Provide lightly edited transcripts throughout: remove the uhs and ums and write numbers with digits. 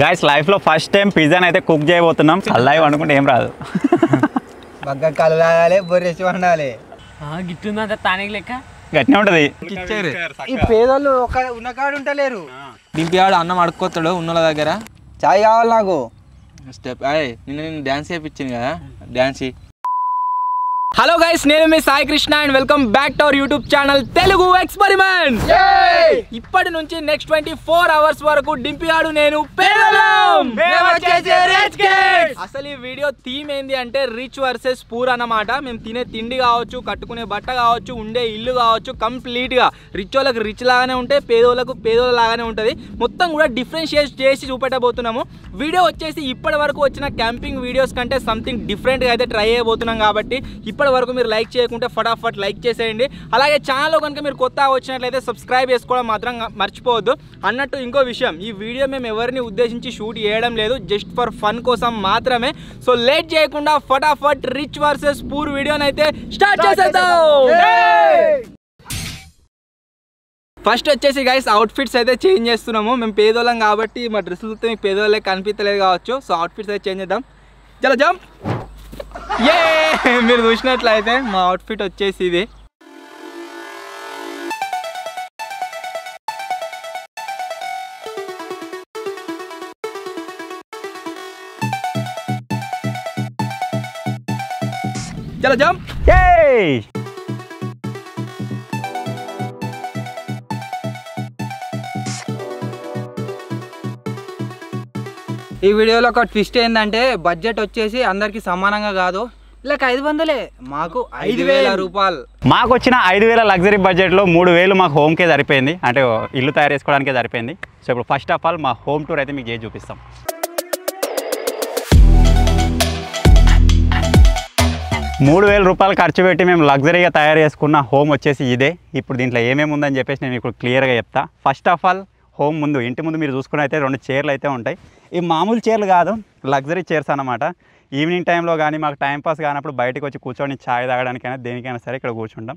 Guys లైఫ్లో first time పిజ్జాని అయితే cook చేయబోతున్నాం. అల్లాయి వండుకుంటే ఏం రాదు. బగ్గ కలు తాగాలి, బొర్రెసి వండాలి. గిట్టుందంత తానికి లెక్క గట్టినే ఉంటుంది. ఈ పేదోళ్ళు ఒక ఉన్న కాడు ఉంటలేరు. దింపియాడు అన్నం అడుక్కొస్తాడు ఉన్నోళ్ళ దగ్గర. చాయ్ కావాలి నాకు. స్టెప్ నిన్న నేను డ్యాన్స్ చేయించింది కదా, డ్యాన్స్. హలో గైస్, నేను మీ Sai Krishna and welcome back to our YouTube channel Telugu experiment. ఇప్పటి నుంచి నెక్స్ట్ 24 అవర్స్ వరకు డింపియాడు నేను పేదలం. అసలు ఈ వీడియో థీమ్ ఏంది అంటే రిచ్ వర్సెస్ పూర్ అన్నమాట. మేము తినే తిండి కావచ్చు, కట్టుకునే బట్ట కావచ్చు, ఉండే ఇల్లు కావచ్చు, కంప్లీట్ గా రిచ్ వాళ్ళకి రిచ్ లాగానే ఉంటాయి, పేదోళ్ళకు పేదోళ్ళ లాగానే ఉంటుంది. మొత్తం కూడా డిఫరెన్షియేట్ చేసి చూపెట్టబోతున్నాము. వీడియో వచ్చేసి ఇప్పటి వరకు వచ్చిన క్యాంపింగ్ వీడియోస్ కంటే సంథింగ్ డిఫరెంట్గా అయితే ట్రై చేయబోతున్నాం. కాబట్టి ఇప్పటి వరకు మీరు లైక్ చేయకుంటే ఫటాఫట్ లైక్ చేసేయండి. అలాగే ఛానల్లో కనుక మీరు కొత్తగా వచ్చినట్లయితే సబ్స్క్రైబ్ చేసుకోవడం మాత్రం మర్చిపోవద్దు. అన్నట్టు ఇంకో విషయం, ఈ వీడియో మేము ఎవరిని ఉద్దేశించి షూట్ చేయడం లేదు, జస్ట్ ఫర్ ఫన్ కోసం మాత్రమే. సో లేట్ చేయకుండా ఫటాఫట్ రిచ్ వర్సెస్ పూర్ వీడియోని అయితే స్టార్ట్ చేసేద్దాం. ఫస్ట్ వచ్చేసి గైస్ అవుట్ఫిట్స్ అయితే చేంజ్ చేస్తున్నాము. మేము పేదోళ్ళం కాబట్టి మా డ్రెస్సులు చూస్తే మీకు పేదోళ్ళే కనిపించలేదు కావచ్చు. సో అవుట్ఫిట్స్ అయితే చేంజ్ చేద్దాం. చలో జంప్. మీరు చూసినట్లయితే మా అవుట్ఫిట్ వచ్చేసి ఇది. చలో జంప్. ఈ వీడియోలో ఒక ట్విస్ట్ ఏంటంటే బడ్జెట్ వచ్చేసి అందరికి సమానంగా కాదు, ఇలా 500 మాకు 5,000 రూపాయలు. మాకు వచ్చిన 5,000 లగ్జరీ బడ్జెట్లో 3,000 మాకు హోమ్కే సరిపోయింది, అంటే ఇల్లు తయారు చేసుకోవడానికే సరిపోయింది. సో ఇప్పుడు ఫస్ట్ ఆఫ్ ఆల్ మా హోమ్ టూర్ అయితే మీకు చేసి చూపిస్తాం. ₹3,000 ఖర్చు పెట్టి మేము లగ్జరీగా తయారు చేసుకున్న హోమ్ వచ్చేసి ఇదే. ఇప్పుడు దీంట్లో ఏమేమి ఉందని చెప్పేసి నేను మీకు క్లియర్గా చెప్తా. ఫస్ట్ ఆఫ్ ఆల్ హోమ్ ముందు, ఇంటి ముందు మీరు చూసుకుని అయితే 2 చైర్లు అయితే ఉంటాయి. ఈ మామూలు చైర్లు కాదు, లగ్జరీ చైర్స్ అన్నమాట. ఈవినింగ్ టైంలో కానీ మాకు టైంపాస్ కానప్పుడు బయటకు వచ్చి కూర్చొని ఛాయ్ తాగడానికైనా దేనికైనా సరే ఇక్కడ కూర్చుంటాం.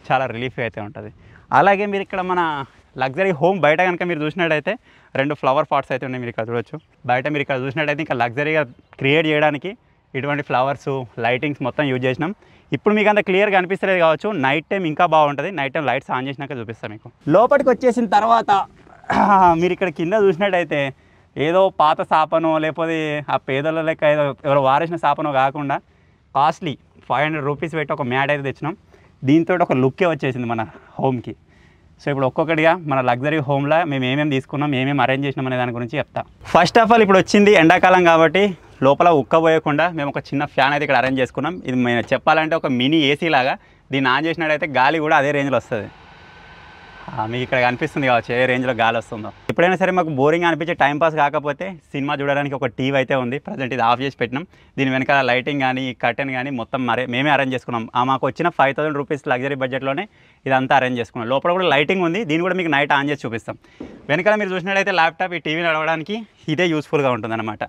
చాలా రిలీఫ్ అయితే ఉంటుంది. అలాగే మీరు ఇక్కడ మన లగ్జరీ హోమ్ బయట కనుక మీరు చూసినట్టయితే 2 ఫ్లవర్ పాట్స్ అయితే ఉన్నాయి. మీరు ఇక్కడ చూడవచ్చు. బయట మీరు ఇక్కడ చూసినట్టయితే ఇంకా లగ్జరీగా క్రియేట్ చేయడానికి ఇటువంటి ఫ్లవర్స్, లైటింగ్స్ మొత్తం యూజ్ చేసినాం. ఇప్పుడు మీకు అంత క్లియర్గా అనిపిస్తలేదు కావచ్చు, నైట్ టైం ఇంకా బాగుంటుంది. నైట్ టైం లైట్స్ ఆన్ చేసినాక చూపిస్తాను మీకు. లోపలికి వచ్చేసిన తర్వాత మీరు ఇక్కడ కింద చూసినట్టయితే ఏదో పాత సాపనో లేకపోతే ఆ పేదల లెక్క ఏదో ఎవరో వారేసిన సాపనో కాకుండా కాస్ట్లీ ₹500 పెట్టి ఒక మ్యాట్ అయితే తెచ్చినాం. దీంతో ఒక లుక్కే వచ్చేసింది మన హోమ్కి. సో ఇప్పుడు ఒక్కొక్కటిగా మన లగ్జరీ హోమ్లో మేము ఏమేమి తీసుకున్నాం, ఏమేమి అరేంజ్ చేసినాం అనే దాని గురించి చెప్తా. ఫస్ట్ ఆఫ్ ఆల్ ఇప్పుడు వచ్చింది ఎండాకాలం కాబట్టి లోపల ఉక్కబోయకుండా మేము ఒక చిన్న ఫ్యాన్ అయితే ఇక్కడ అరేంజ్ చేసుకున్నాం. ఇది మేము చెప్పాలంటే ఒక మినీ ఏసీ లాగా. దీన్ని ఆన్ చేసినట్టయితే గాలి కూడా అదే రేంజ్లో వస్తుంది. మీకు ఇక్కడ కనిపిస్తుంది కావచ్చు ఏ రేంజ్లో గాలి వస్తుందో. ఎప్పుడైనా సరే మాకు బోరింగ్ అనిపించే టైంపాస్ కాకపోతే సినిమా చూడడానికి ఒక టీవీ అయితే ఉంది. ప్రజెంట్ ఇది ఆఫ్ చేసి పెట్టినాం. దీని వెనకాల లైటింగ్ కానీ కర్టెన్ కానీ మొత్తం మేమే అరేంజ్ చేసుకున్నాం. మాకు వచ్చిన ₹5,000 లగ్జరీ బడ్జెట్లోనే ఇదంతా అరేంజ్ చేసుకున్నాం. లోపల కూడా లైటింగ్ ఉంది, దీన్ని కూడా మీకు నైట్ ఆన్ చేసి చూపిస్తాం. వెనకాల మీరు చూసినట్టయితే ల్యాప్టాప్, ఈ టీవీ నడవడానికి ఇదే యూస్ఫుల్గా ఉంటుందన్నమాట.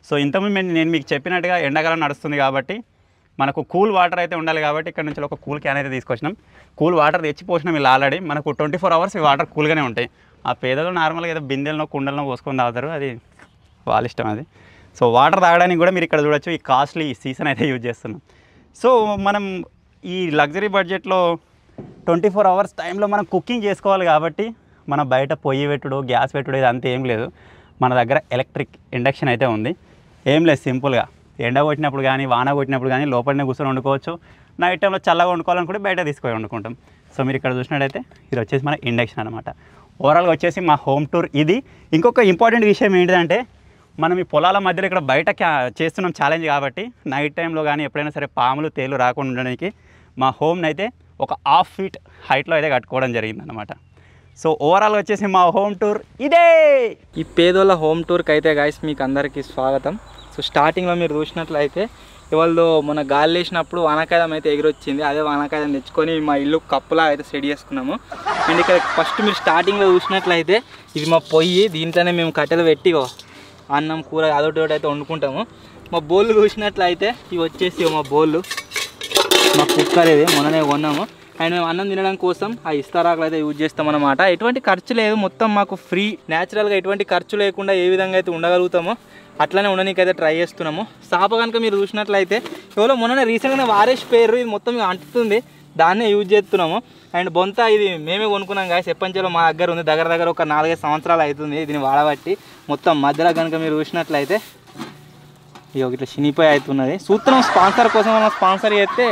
సో ఇంతకుముందు నేను మీకు చెప్పినట్టుగా ఎండాకాలం నడుస్తుంది కాబట్టి మనకు కూల్ వాటర్ అయితే ఉండాలి కాబట్టి ఇక్కడ నుంచి ఒక కూల్ క్యాన్ అయితే తీసుకొచ్చినాం. కూల్ వాటర్ తెచ్చి పోసినాం ఇలా ఆల్రెడీ. మనకు 24 అవర్స్ ఈ వాటర్ కూల్గానే ఉంటాయి. ఆ పేదలు నార్మల్గా ఏదో బిందెలనో కుండలనో పోసుకొని తాగుతారు, అది వాళ్ళ ఇష్టం అది. సో వాటర్ తాగడానికి కూడా మీరు ఇక్కడ చూడొచ్చు ఈ కాస్ట్లీ సీసన్ అయితే యూజ్ చేస్తున్నాం. సో మనం ఈ లగ్జరీ బడ్జెట్లో 24 అవర్స్ టైంలో మనం కుకింగ్ చేసుకోవాలి కాబట్టి మన బయట పొయ్యి పెట్టుడు, గ్యాస్ పెట్టుడు ఇది అంతా ఏం లేదు. మన దగ్గర ఎలక్ట్రిక్ ఇండక్షన్ అయితే ఉంది. ఏం లేదు, సింపుల్గా ఎండ కొట్టినప్పుడు కానీ వాన కొట్టినప్పుడు కానీ లోపలనే కూర్చొని వండుకోవచ్చు. నైట్ టైంలో చల్లగా వండుకోవాలనుకుంటే బయట తీసుకొని వండుకుంటాం. సో మీరు ఇక్కడ చూసినట్టయితే ఇది వచ్చేసి మన ఇండక్షన్ అనమాట. ఓవరాల్గా వచ్చేసి మా హోమ్ టూర్ ఇది. ఇంకొక ఇంపార్టెంట్ విషయం ఏంటిదంటే మనం ఈ పొలాల మధ్యలో ఇక్కడ బయట చేస్తున్నాం ఛాలెంజ్ కాబట్టి నైట్ టైంలో కానీ ఎప్పుడైనా సరే పాములు, తేలు రాకుండా ఉండడానికి మా హోమ్ని అయితే ఒక 1/2 ఫీట్ హైట్లో అయితే కట్టుకోవడం జరిగిందనమాట. సో ఓవరాల్ వచ్చేసి మా హోమ్ టూర్ ఇదే. ఈ పేదోళ్ళ హోమ్ టూర్కి అయితే గైస్ మీకు అందరికీ స్వాగతం. సో స్టార్టింగ్లో మీరు చూసినట్లయితే ఇవాళ మన గాలి వేసినప్పుడు వానకాయం అయితే ఎగిరొచ్చింది. అదే వానకాయం తెచ్చుకొని మా ఇల్లు కప్పులా అయితే సెట్ చేసుకున్నాము. అండ్ ఇక్కడ ఫస్ట్ మీరు స్టార్టింగ్లో చూసినట్లయితే ఇది మా పొయ్యి, దీంట్లోనే మేము కట్టెలు పెట్టి అన్నం, కూర అదొకటి అయితే వండుకుంటాము. మా బౌళ్ళు చూసినట్లయితే ఇవి వచ్చేసి మా బౌళ్ళు, మా కుక్కర్ ఇది మొన్ననే కొన్నాము. అండ్ మేము అన్నం తినడం కోసం ఆ ఇస్తారాకులు అయితే యూజ్ చేస్తాం అనమాట. ఎటువంటి ఖర్చు లేదు, మొత్తం మాకు ఫ్రీ, న్యాచురల్గా ఎటువంటి ఖర్చు లేకుండా ఏ విధంగా అయితే ఉండగలుగుతామో అట్లనే ఉండనీకైతే ట్రై చేస్తున్నాము. సాప కనుక మీరు చూసినట్లయితే ఎవరో మొన్ననే రీసెంట్గానే వారేసి పేరు, ఇది మొత్తం అంటుతుంది, దాన్నే యూజ్ చేస్తున్నాము. అండ్ బొంత ఇది మేమే కొనుక్కున్నాం గాయస్, ఎప్పంచలో మా దగ్గర ఉంది, దగ్గర ఒక 4-5 సంవత్సరాలు అవుతుంది దీన్ని వాడబట్టి. మొత్తం మధ్యలో కనుక మీరు చూసినట్లయితే ఇక ఇట్లా చినిపోయి అవుతున్నది. సూత్రం స్పాన్సర్ కోసం మనం స్పాన్సర్ చేస్తే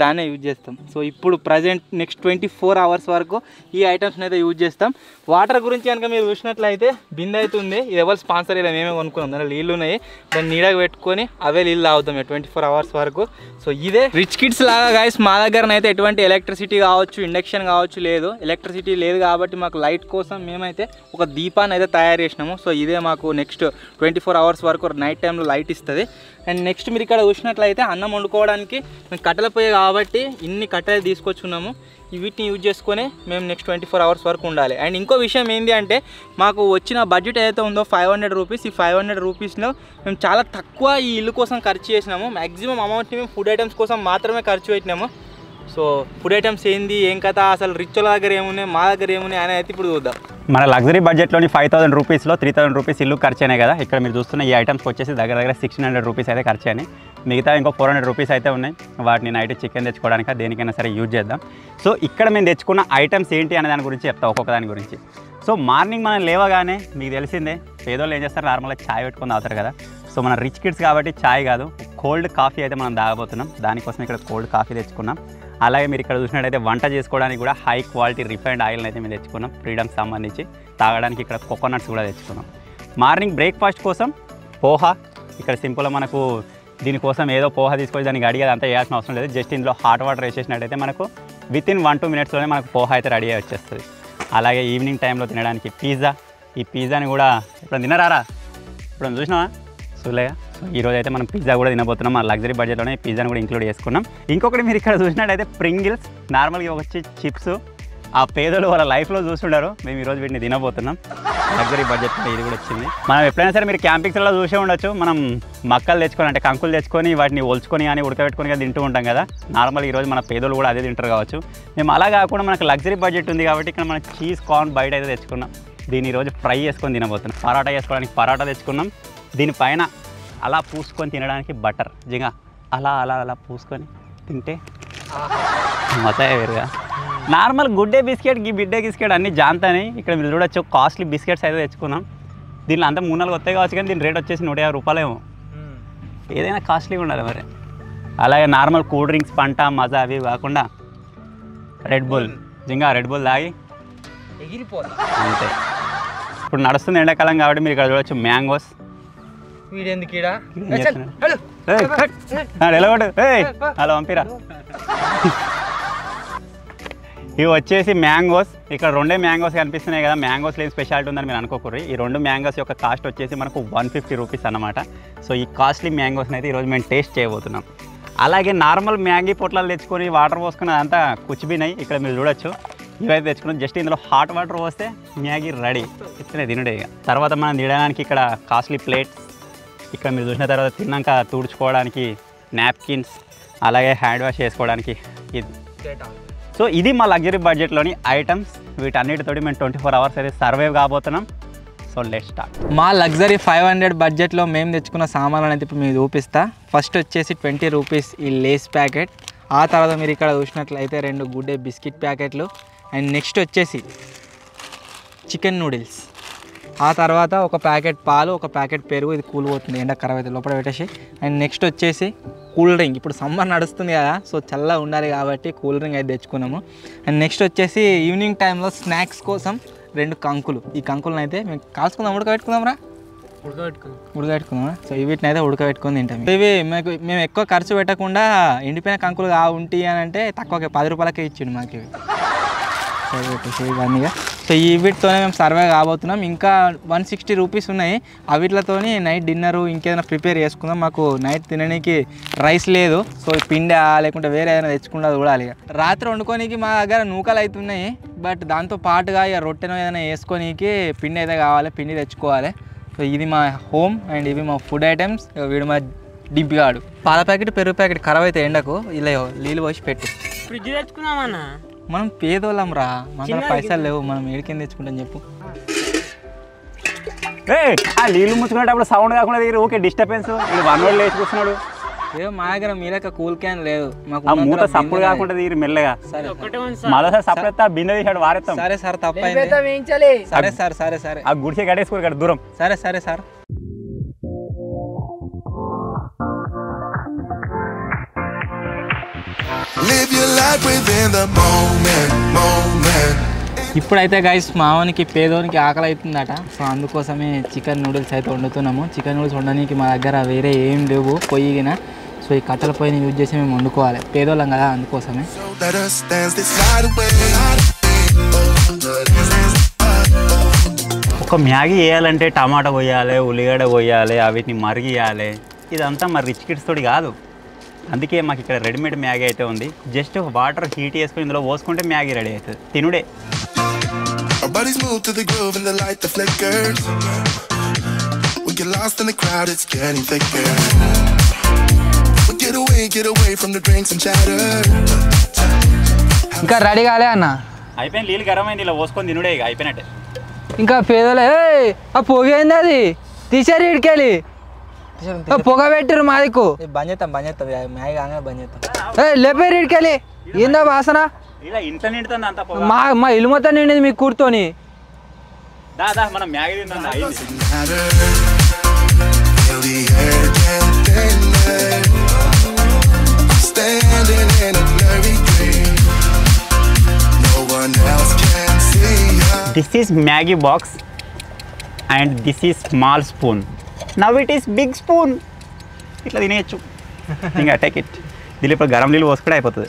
దాన్నే యూజ్ చేస్తాం. సో ఇప్పుడు ప్రజెంట్ నెక్స్ట్ 24 అవర్స్ వరకు ఈ ఐటమ్స్ని అయితే యూజ్ చేస్తాం. వాటర్ గురించి కనుక మీరు చూసినట్లయితే బిందె అవుతుంది, ఇది ఎవరు స్పాన్సర్ ఇలా మేమే కొనుక్కున్నాం. దాంట్లో నీళ్ళు ఉన్నాయి, దాన్ని నీడగా పెట్టుకొని అవే నీళ్ళు తాగుతాం 24 అవర్స్ వరకు. సో ఇదే రిచ్ కిడ్స్ లాగా గాయస్. మా దగ్గరనైతే ఎటువంటి ఎలక్ట్రిసిటీ కావచ్చు, ఇండక్షన్ కావచ్చు లేదు. ఎలక్ట్రిసిటీ లేదు కాబట్టి మాకు లైట్ కోసం మేమైతే ఒక దీపాన్ని అయితే తయారు చేసినాము. సో ఇదే మాకు నెక్స్ట్ 24 అవర్స్ వరకు నైట్ టైంలో లైట్ ఇస్తుంది. అండ్ నెక్స్ట్ మీరు ఇక్కడ చూసినట్లయితే అన్నం వండుకోవడానికి మేము కట్టెల పొయ్యి కాబట్టి ఇన్ని కట్టెలు తీసుకొచ్చున్నాము. వీటిని యూజ్ చేసుకొని మేము నెక్స్ట్ 24 అవర్స్ వరకు ఉండాలి. అండ్ ఇంకో విషయం ఏంటి అంటే మాకు వచ్చిన బడ్జెట్ ఏదైతే ఉందో 500 రూపీస్, ఈ 500 రూపీస్లో మేము చాలా తక్కువ ఈ ఇల్లు కోసం ఖర్చు చేసినాము. మ్యాక్సిమం అమౌంట్ని మేము ఫుడ్ ఐటమ్స్ కోసం మాత్రమే ఖర్చు పెట్టినాము. సో ఫుడ్ ఐటమ్స్ ఏంది, ఏం కథ, అసలు రిచ్ వాళ్ళ దగ్గర ఏమున్నాయి, మా దగ్గర ఏమున్నాయి అని అయితే ఇప్పుడు చూద్దాం. మన లగ్జరీ బడ్జెట్లోని 5000 రూపీస్లో 3000 రూపీస్ ఇల్లు ఖర్చు అయినాయి కదా. ఇక్కడ మీరు చూస్తున్న ఈ ఐటమ్స్కి వచ్చేసి దగ్గర 1600 రూపీస్ అయితే ఖర్చు అయినాయి. మిగతా ఇంకో 400 రూపీస్ అయితే ఉన్నాయి. వాటిని నైట్ చికెన్ తెచ్చుకోవడానికి దేనికైనా సరే యూజ్ చేద్దాం. సో ఇక్కడ మేము తెచ్చుకున్న ఐటమ్స్ ఏంటి అనే దాని గురించి చెప్తాం, ఒక్కొక్క దాని గురించి. సో మార్నింగ్ మనం లేవగానే మీకు తెలిసిందే పేదోళ్ళు ఏం చేస్తారు, నార్మల్గా ఛాయ్ పెట్టుకొని తాగుతారు కదా. సో మన రిచ్ కిడ్స్ కాబట్టి ఛాయ్ కాదు, కోల్డ్ కాఫీ అయితే మనం తాగబోతున్నాం. దానికోసం ఇక్కడ కోల్డ్ కాఫీ తెచ్చుకున్నాం. అలాగే మీరు ఇక్కడ చూసినట్టయితే వంట చేసుకోవడానికి కూడా హై క్వాలిటీ రిఫైన్డ్ ఆయిల్ని అయితే మేము తెచ్చుకున్నాం. ఫ్రీడమ్కి సంబంధించి తాగడానికి ఇక్కడ కోకోనట్స్ కూడా తెచ్చుకున్నాం. మార్నింగ్ బ్రేక్ఫాస్ట్ కోసం పోహా, ఇక్కడ సింపుల్గా మనకు దీనికోసం ఏదో పోహా తీసుకొచ్చి దానికి అడిగేది అంతా వేయాల్సిన అవసరం లేదు. జస్ట్ ఇందులో హాట్ వాటర్ వేసేసినట్టయితే మనకు వితిన్ 1-2 మినిట్స్లోనే మనకు పోహా అయితే రెడీ అయ్యి వచ్చేస్తుంది. అలాగే ఈవినింగ్ టైంలో తినడానికి పిజ్జా, ఈ పిజ్జాని కూడా ఇప్పుడు తినరారా, ఇప్పుడు చూసినావా సులేగా. సో ఈరోజు అయితే మనం పిజ్జా కూడా తినబోతున్నాం. మన లగ్జరీ బడ్జెట్లోనే పిజ్జాని కూడా ఇంక్లూడ్ చేసుకున్నాం. ఇంకొకటి మీరు ఇక్కడ చూసినట్టయితే ప్రింగిల్స్, నార్మల్గా వచ్చి చిప్స్, ఆ పేదలు వాళ్ళ లైఫ్లో చూస్తుంటారు. మేము ఈరోజు వీటిని తినబోతున్నాం. లగ్జరీ బడ్జెట్లో ఇది కూడా వచ్చింది. మనం ఎప్పుడైనా సరే మీరు క్యాంపింగ్స్లో చూసే ఉండొచ్చు, మనం మక్కలు తెచ్చుకొని అంటే కంకులు తెచ్చుకొని వాటిని ఒలుచుకొని కానీ ఉడకబెట్టుకొని కానీ తింటూ ఉంటాం కదా. నార్మల్ ఈరోజు మన పేదలు కూడా అదే తింటారు కావచ్చు. మేము అలా కాకుండా మనకు లగ్జరీ బడ్జెట్ ఉంది కాబట్టి ఇక్కడ మనం చీజ్ కార్న్ బయట అయితే తెచ్చుకున్నాం. దీన్ని ఈరోజు ఫ్రై చేసుకొని తినబోతున్నాం. పరాటా చేసుకోవడానికి పరాటా తెచ్చుకున్నాం. దీనిపైన అలా పూసుకొని తినడానికి బటర్, జిగా అలా అలా అలా పూసుకొని తింటే మజా వేరుగా. నార్మల్ గుడ్డే బిస్కెట్, ఈ బిడ్డే బిస్కెట్ అన్నీ జాంతాని. ఇక్కడ మీరు చూడొచ్చు కాస్ట్లీ బిస్కెట్స్ అయితే తెచ్చుకున్నాం. దీనిలో అంతా 3-4 వస్తాయి కావచ్చు, కానీ దీని రేట్ వచ్చేసి 150 రూపాయలేమో. ఏదైనా కాస్ట్లీగా ఉండాలి మరి. అలాగే నార్మల్ కూల్ డ్రింక్స్, పంట, మజా అవి కాకుండా రెడ్ బుల్, జింగా రెడ్ బుల్ తాగి ఎగిరిపోతా అంతే. ఇప్పుడు నడుస్తుంది ఎండాకాలం కాబట్టి మీరు ఇక్కడ చూడొచ్చు మ్యాంగోస్. హలో పంపిరా. ఇవి వచ్చేసి మ్యాంగోస్. ఇక్కడ 2 మ్యాంగోస్ కనిపిస్తున్నాయి కదా. మ్యాంగోస్లో ఏం స్పెషాలిటీ ఉందని మీరు అనుకోకూడదు. ఈ 2 మ్యాంగోస్ యొక్క కాస్ట్ వచ్చేసి మనకు 150 రూపీస్ అన్నమాట. సో ఈ కాస్ట్లీ మ్యాంగోస్ని అయితే ఈరోజు మేము టేస్ట్ చేయబోతున్నాం. అలాగే నార్మల్ మ్యాంగీ పొట్లాలు తెచ్చుకొని వాటర్ పోసుకుని అదంతా కుచ్చిబినాయి. ఇక్కడ మీరు చూడొచ్చు ఇవైతే తెచ్చుకున్నాం. జస్ట్ ఇందులో హాట్ వాటర్ పోస్తే మ్యాగీ రెడీ, ఇట్లనే తినడే. ఇక తర్వాత మనం తినడానికి ఇక్కడ కాస్ట్లీ ప్లేట్స్, ఇక్కడ మీరు చూసిన తర్వాత తిన్నాక తుడుచుకోవడానికి నాప్కిన్స్, అలాగే హ్యాండ్ వాష్ చేసుకోవడానికి ఇది. సో ఇది మా లగ్జరీ బడ్జెట్లోని ఐటమ్స్. వీటన్నిటితోటి మేము 24 అవర్స్ అయితే సర్వైవ్ కాబోతున్నాం. So let's start. మా లగ్జరీ 500 బడ్జెట్లో మేము తెచ్చుకున్న సామాన్లు అయితే ఇప్పుడు మీకు చూపిస్తా. ఫస్ట్ వచ్చేసి 20 రూపీస్ ఈ లేస్ ప్యాకెట్. ఆ తర్వాత మీరు ఇక్కడ చూసినట్లయితే 2 గుడ్డే బిస్కెట్ ప్యాకెట్లు. అండ్ నెక్స్ట్ వచ్చేసి చికెన్ నూడిల్స్. ఆ తర్వాత ఒక ప్యాకెట్ పాలు, ఒక ప్యాకెట్ పెరుగు. ఇది కూల్ పోతుంది, ఎండ ఖరాబ్ అయితే లోపల పెట్టేసి. అండ్ నెక్స్ట్ వచ్చేసి కూల్ డ్రింక్. ఇప్పుడు సమ్మర్ నడుస్తుంది కదా, సో చల్లగా ఉండాలి కాబట్టి కూల్ డ్రింక్ అయితే తెచ్చుకున్నాము. అండ్ నెక్స్ట్ వచ్చేసి ఈవినింగ్ టైంలో స్నాక్స్ కోసం 2 కంకులు. ఈ కంకులను అయితే మేము కాల్చుకుందాం, ఉడకబెట్టుకుందాం రా, ఉడకబెట్టుకుందాం. సో వీటిని అయితే ఉడకబెట్టుకొని తింటాం. ఇవి మేము ఎక్కువ ఖర్చు పెట్టకుండా ఎండిపోయిన కంకులు ఉంటాయి అని అంటే తక్కువ 10 రూపాయలకే ఇచ్చిండు మాకు ఇవి. ఇవన్నీగా. సో ఈ వీటితోనే మేము సర్వే కాబోతున్నాం. ఇంకా 160 రూపీస్ ఉన్నాయి. వీటితోని నైట్ డిన్నరు ఇంకేదైనా ప్రిపేర్ చేసుకుందాం. మాకు నైట్ తినడానికి రైస్ లేదు. సో పిండి లేకుంటే వేరే ఏదైనా తెచ్చుకుంటే చూడాలి. రాత్రి వండుకోనికి మా దగ్గర నూకలు అవుతున్నాయి, బట్ దాంతో పాటుగా ఇక రొట్టెను ఏదైనా వేసుకోనికి పిండి అయితే కావాలి, పిండి తెచ్చుకోవాలి. సో ఇది మా హోమ్ అండ్ ఇవి మా ఫుడ్ ఐటమ్స్. వీడు మా డింపిగాడు. పాల ప్యాకెట్, పెరుగు ప్యాకెట్ ఖరాబ్ అయితే ఎండకు ఇలా నీళ్ళు పోసి పెట్టు. ఫ్రిడ్జ్ తెచ్చుకున్నామన్నా. మనం పేదోళ్ళం రా, మన పైసలు లేవు, మనం ఏడికేం తెచ్చుకుంటాం చెప్పు. ఆ నీళ్ళు ముచ్చుకునేటప్పుడు సౌండ్ కాకుండా దగ్గర ఓకే డిస్టర్బెన్స్. వన్ వర్డ్ లేచి కూర్చున్నాడు. ఏదో మా దగ్గర మీ లెక్క కూల్ క్యాన్ లేదు, ఆ మూత సప్పుడు కాకుండా దగ్గర మెల్లగా మరోసారి సపరేట్ బిందె తీసాడు వారేస్తాం. సరే సార్ తప్పైంది. సరే సార్ సరే సరే ఆ గుడిసె కట్టేసుకోరు కదా దూరం. సరే సరే సార్. ఇప్పుడైతే గైస్ మావానికి పేదోనికి ఆకలి అవుతుందట. సో అందుకోసమే చికెన్ నూడిల్స్ అయితే వండుతున్నాము. చికెన్ నూడిల్స్ వండడానికి మా దగ్గర వేరే ఏం లేవు పొయ్యిగిన. సో ఈ కట్టెల పొయ్యిని యూజ్ చేసి మేము వండుకోవాలి, పేదోళ్ళం కదా అందుకోసమే. ఒక మ్యాగీ వేయాలంటే టమాటా పోయాలి, ఉల్లిగడ్డ పోయాలి, వీటిని మరిగియాలి. ఇదంతా మరి రిచ్ కిడ్స్ తోటి కాదు. అందుకే మాకు ఇక్కడ రెడీమేడ్ మ్యాగీ అయితే ఉంది. జస్ట్ వాటర్ హీట్ చేసుకుని ఇందులో పోసుకుంటే మ్యాగీ రెడీ అవుతుంది, తినుడే. ఇంకా రెడీ కాలే అన్న? అయిపోయింది, నీళ్ళు గరం అయింది, ఇలా పోసుకొని తినుడే ఇక అయిపోయినట్టే. ఇంకా పేదలే ఆ పొగ ఏంది అది తీసారు ఇడికెళ్ళి పొగ పెట్టిరు మాదికు. బంద్ చేస్తాం మ్యాగీ కాగానే బంద్ చేస్తాం. లేపారు ఇడికెళ్ళి ఏందా వాసన? ఇలా ఇంట్లో నిండుతుంది అంతా పొగ. మా ఇల్లు మొత్తం నిండింది మీకు కూర్చొని. దాదా మనం మ్యాగీ తిందాం. This is Maggi box and this is small spoon. Now it is big spoon. ఇట్లా తినేయచ్చు. ఇంకా టేక్ ఇట్. దీని ఇప్పుడు గరం నీళ్ళు పోసుకుంటే అయిపోతుంది.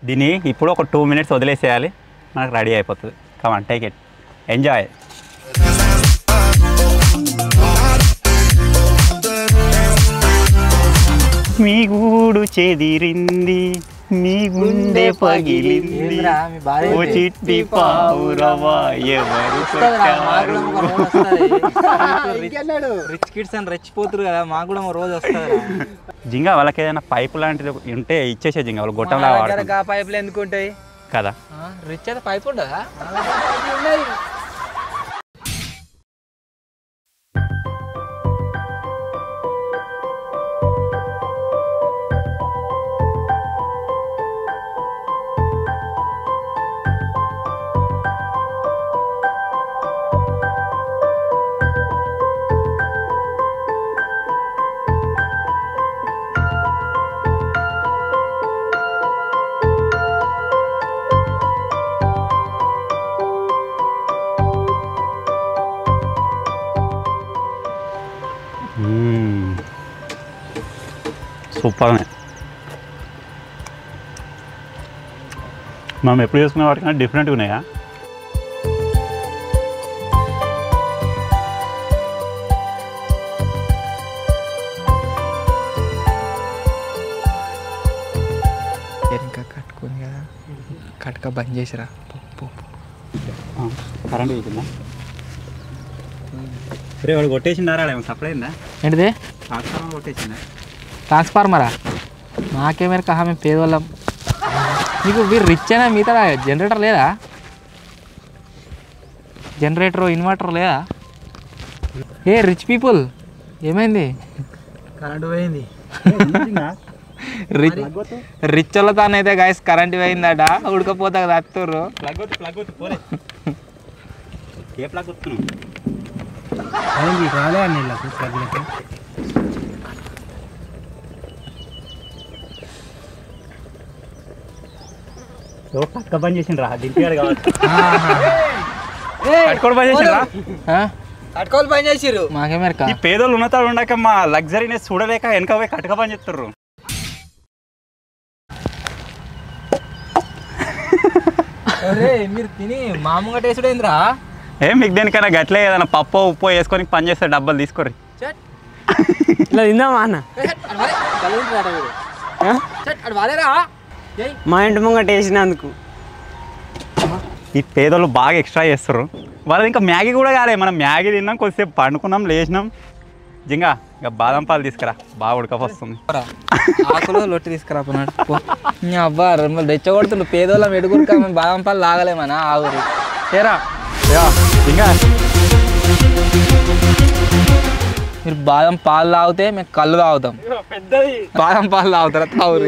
దీన్ని ఇప్పుడు ఒక 2 minutes వదిలేసేయాలి, మనకు రెడీ అయిపోతుంది. Come on take it, enjoy. మీ గూడు చెదిరింది, మీ గుండె పగిలింది, ఓ చిట్టి పావురవా ఎవరు రిచ్ కిడ్స్ అని రెచ్చిపోతురు కదా, మాకు కూడా రోజు వస్తుంది. జింగా వాళ్ళకి ఏదైనా పైపు లాంటిది ఉంటే ఇచ్చేసే జింగా, వాళ్ళు గొట్టంలా వాడతారు. పైపులు ఎందుకు ఉంటాయి కదా? రిచ్ అయితే పైపు ఉండదా? సూపర్. మనం ఎప్పుడు చేసుకునే వాటికన్నా డిఫరెంట్గా ఉన్నాయా? ఇంకా కట్టుకుని కదా, కట్టుక బంద్ చేసిరా. కరెంట్ వేసిందా? రే వాడు కొట్టేసిండారా? సప్లై అయిందా? ఏంటిది? ట్రాన్స్ఫార్మర్ కొట్టేసిందా? ట్రాన్స్ఫార్మరా? నాకేమేర కహా మేము పేదవాళ్ళం. నీకు వీరు రిచ్ అయినా మిగతా జనరేటర్ లేదా? జనరేటర్ ఇన్వర్టర్ లేదా? ఏ రిచ్ పీపుల్ ఏమైంది? కరెంటు పోయింది. రిచ్ వాళ్ళతోనైతే గాయస్ కరెంట్ పోయిందట, ఉడకపోతా కదా అత్తుర్రు. ఏ ప్లగ్ వస్తున్నావు? రాలే అని ప్లగ్లకి. పక్క బంద్ చేసిండ్రా, దింపాడు కావచ్చు. కట్టుకోడు బంద్ చేసిండ్రా, కట్టుకోలు పని చేసిర్రు. మాకేమేరక ఈ పేదోళ్ళు ఉన్నతాడు ఉండక మా లగ్జరీని చూడలేక వెనక పోయి కట్టుక పని చేస్తుర్రు. మీరు తిని మామూలుగా టేస్ట్ ఏంద్రా? మీకు దేనికైనా గట్లే ఏదైనా పప్పు ఉప్పు వేసుకొని పని చేస్తే డబ్బులు తీసుకోరు. ఇలా తిందామా అన్న? మా ఇంటి ముంగట వేసినందుకు ఈ పేదోళ్ళు బాగా ఎక్స్ట్రా చేస్తారు. వాళ్ళు ఇంకా మ్యాగీ కూడా కాలే, మనం మ్యాగీ తిన్నాం, కొద్దిసేపు పండుకున్నాం, లేచినాం, జింగా ఇక బాదం పాలు తీసుకురా బాగా ఉడకపోస్తుంది. ఆకులు లొట్టి తీసుకురాపోనాడు అబ్బా రెచ్చగొడుతుండు పేదోళ్ళం ఎడుగురుక మేము బాదం పాలు లాగలేమనా ఆగురు ఏరా జింగా మీరు బాదం పాలు తాగితే మేము కళ్ళు తాగుతాం. బాదం పాలు తాగుతారా తాగురు.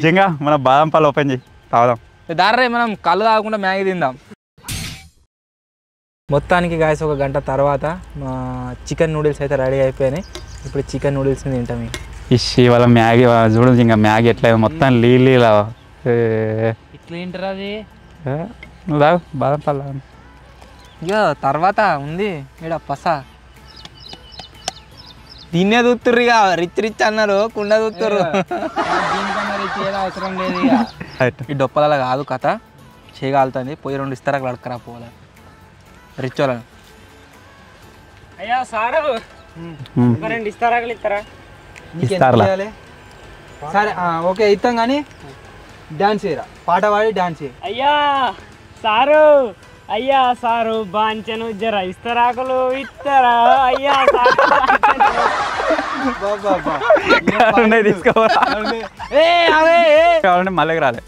జింగా మన బాదం పాలు ఓపెన్ చేయి తాగుదాం. దారే మనం కళ్ళు తాగకుండా మ్యాగీ తిందాం. మొత్తానికి గాయస్ ఒక గంట తర్వాత మా చికెన్ నూడిల్స్ అయితే రెడీ అయిపోయినాయి. ఇప్పుడు చికెన్ నూడిల్స్ని తింటాం. ఇషి వాళ్ళ మ్యాగీ చూడు ఇంకా మ్యాగీ ఎట్లా మొత్తం లీలా ఇట్లా తింటారు అది. నువ్వు తాగు బాదం పాలు తాగు. ఇక తర్వాత ఉంది ఇక్కడ పస దీన్నే చూస్తుర్రు. ఇక రిచ్ రిచ్ అన్నారు కుండ చూస్తుర్రు. అవసరం లేదు ఇక ఈ డొప్పల కాదు కథ చేయగలుగుతుంది. పోయి 2 ఇస్తారా అడక్కరా పోవాలి రిచ్ వాళ్ళని. అయ్యా సారు 2 ఇస్తారాకులు ఇస్తారా? సరే ఓకే ఇస్తాం కానీ డాన్స్ చేయరా పాట పాడి డాన్స్ చేయి. అయ్యా సారు అయ్యా సారు బాంచను జర ఇస్తారాకులు ఇస్తారా అయ్యా కావాలంటే మళ్ళీ రాలే.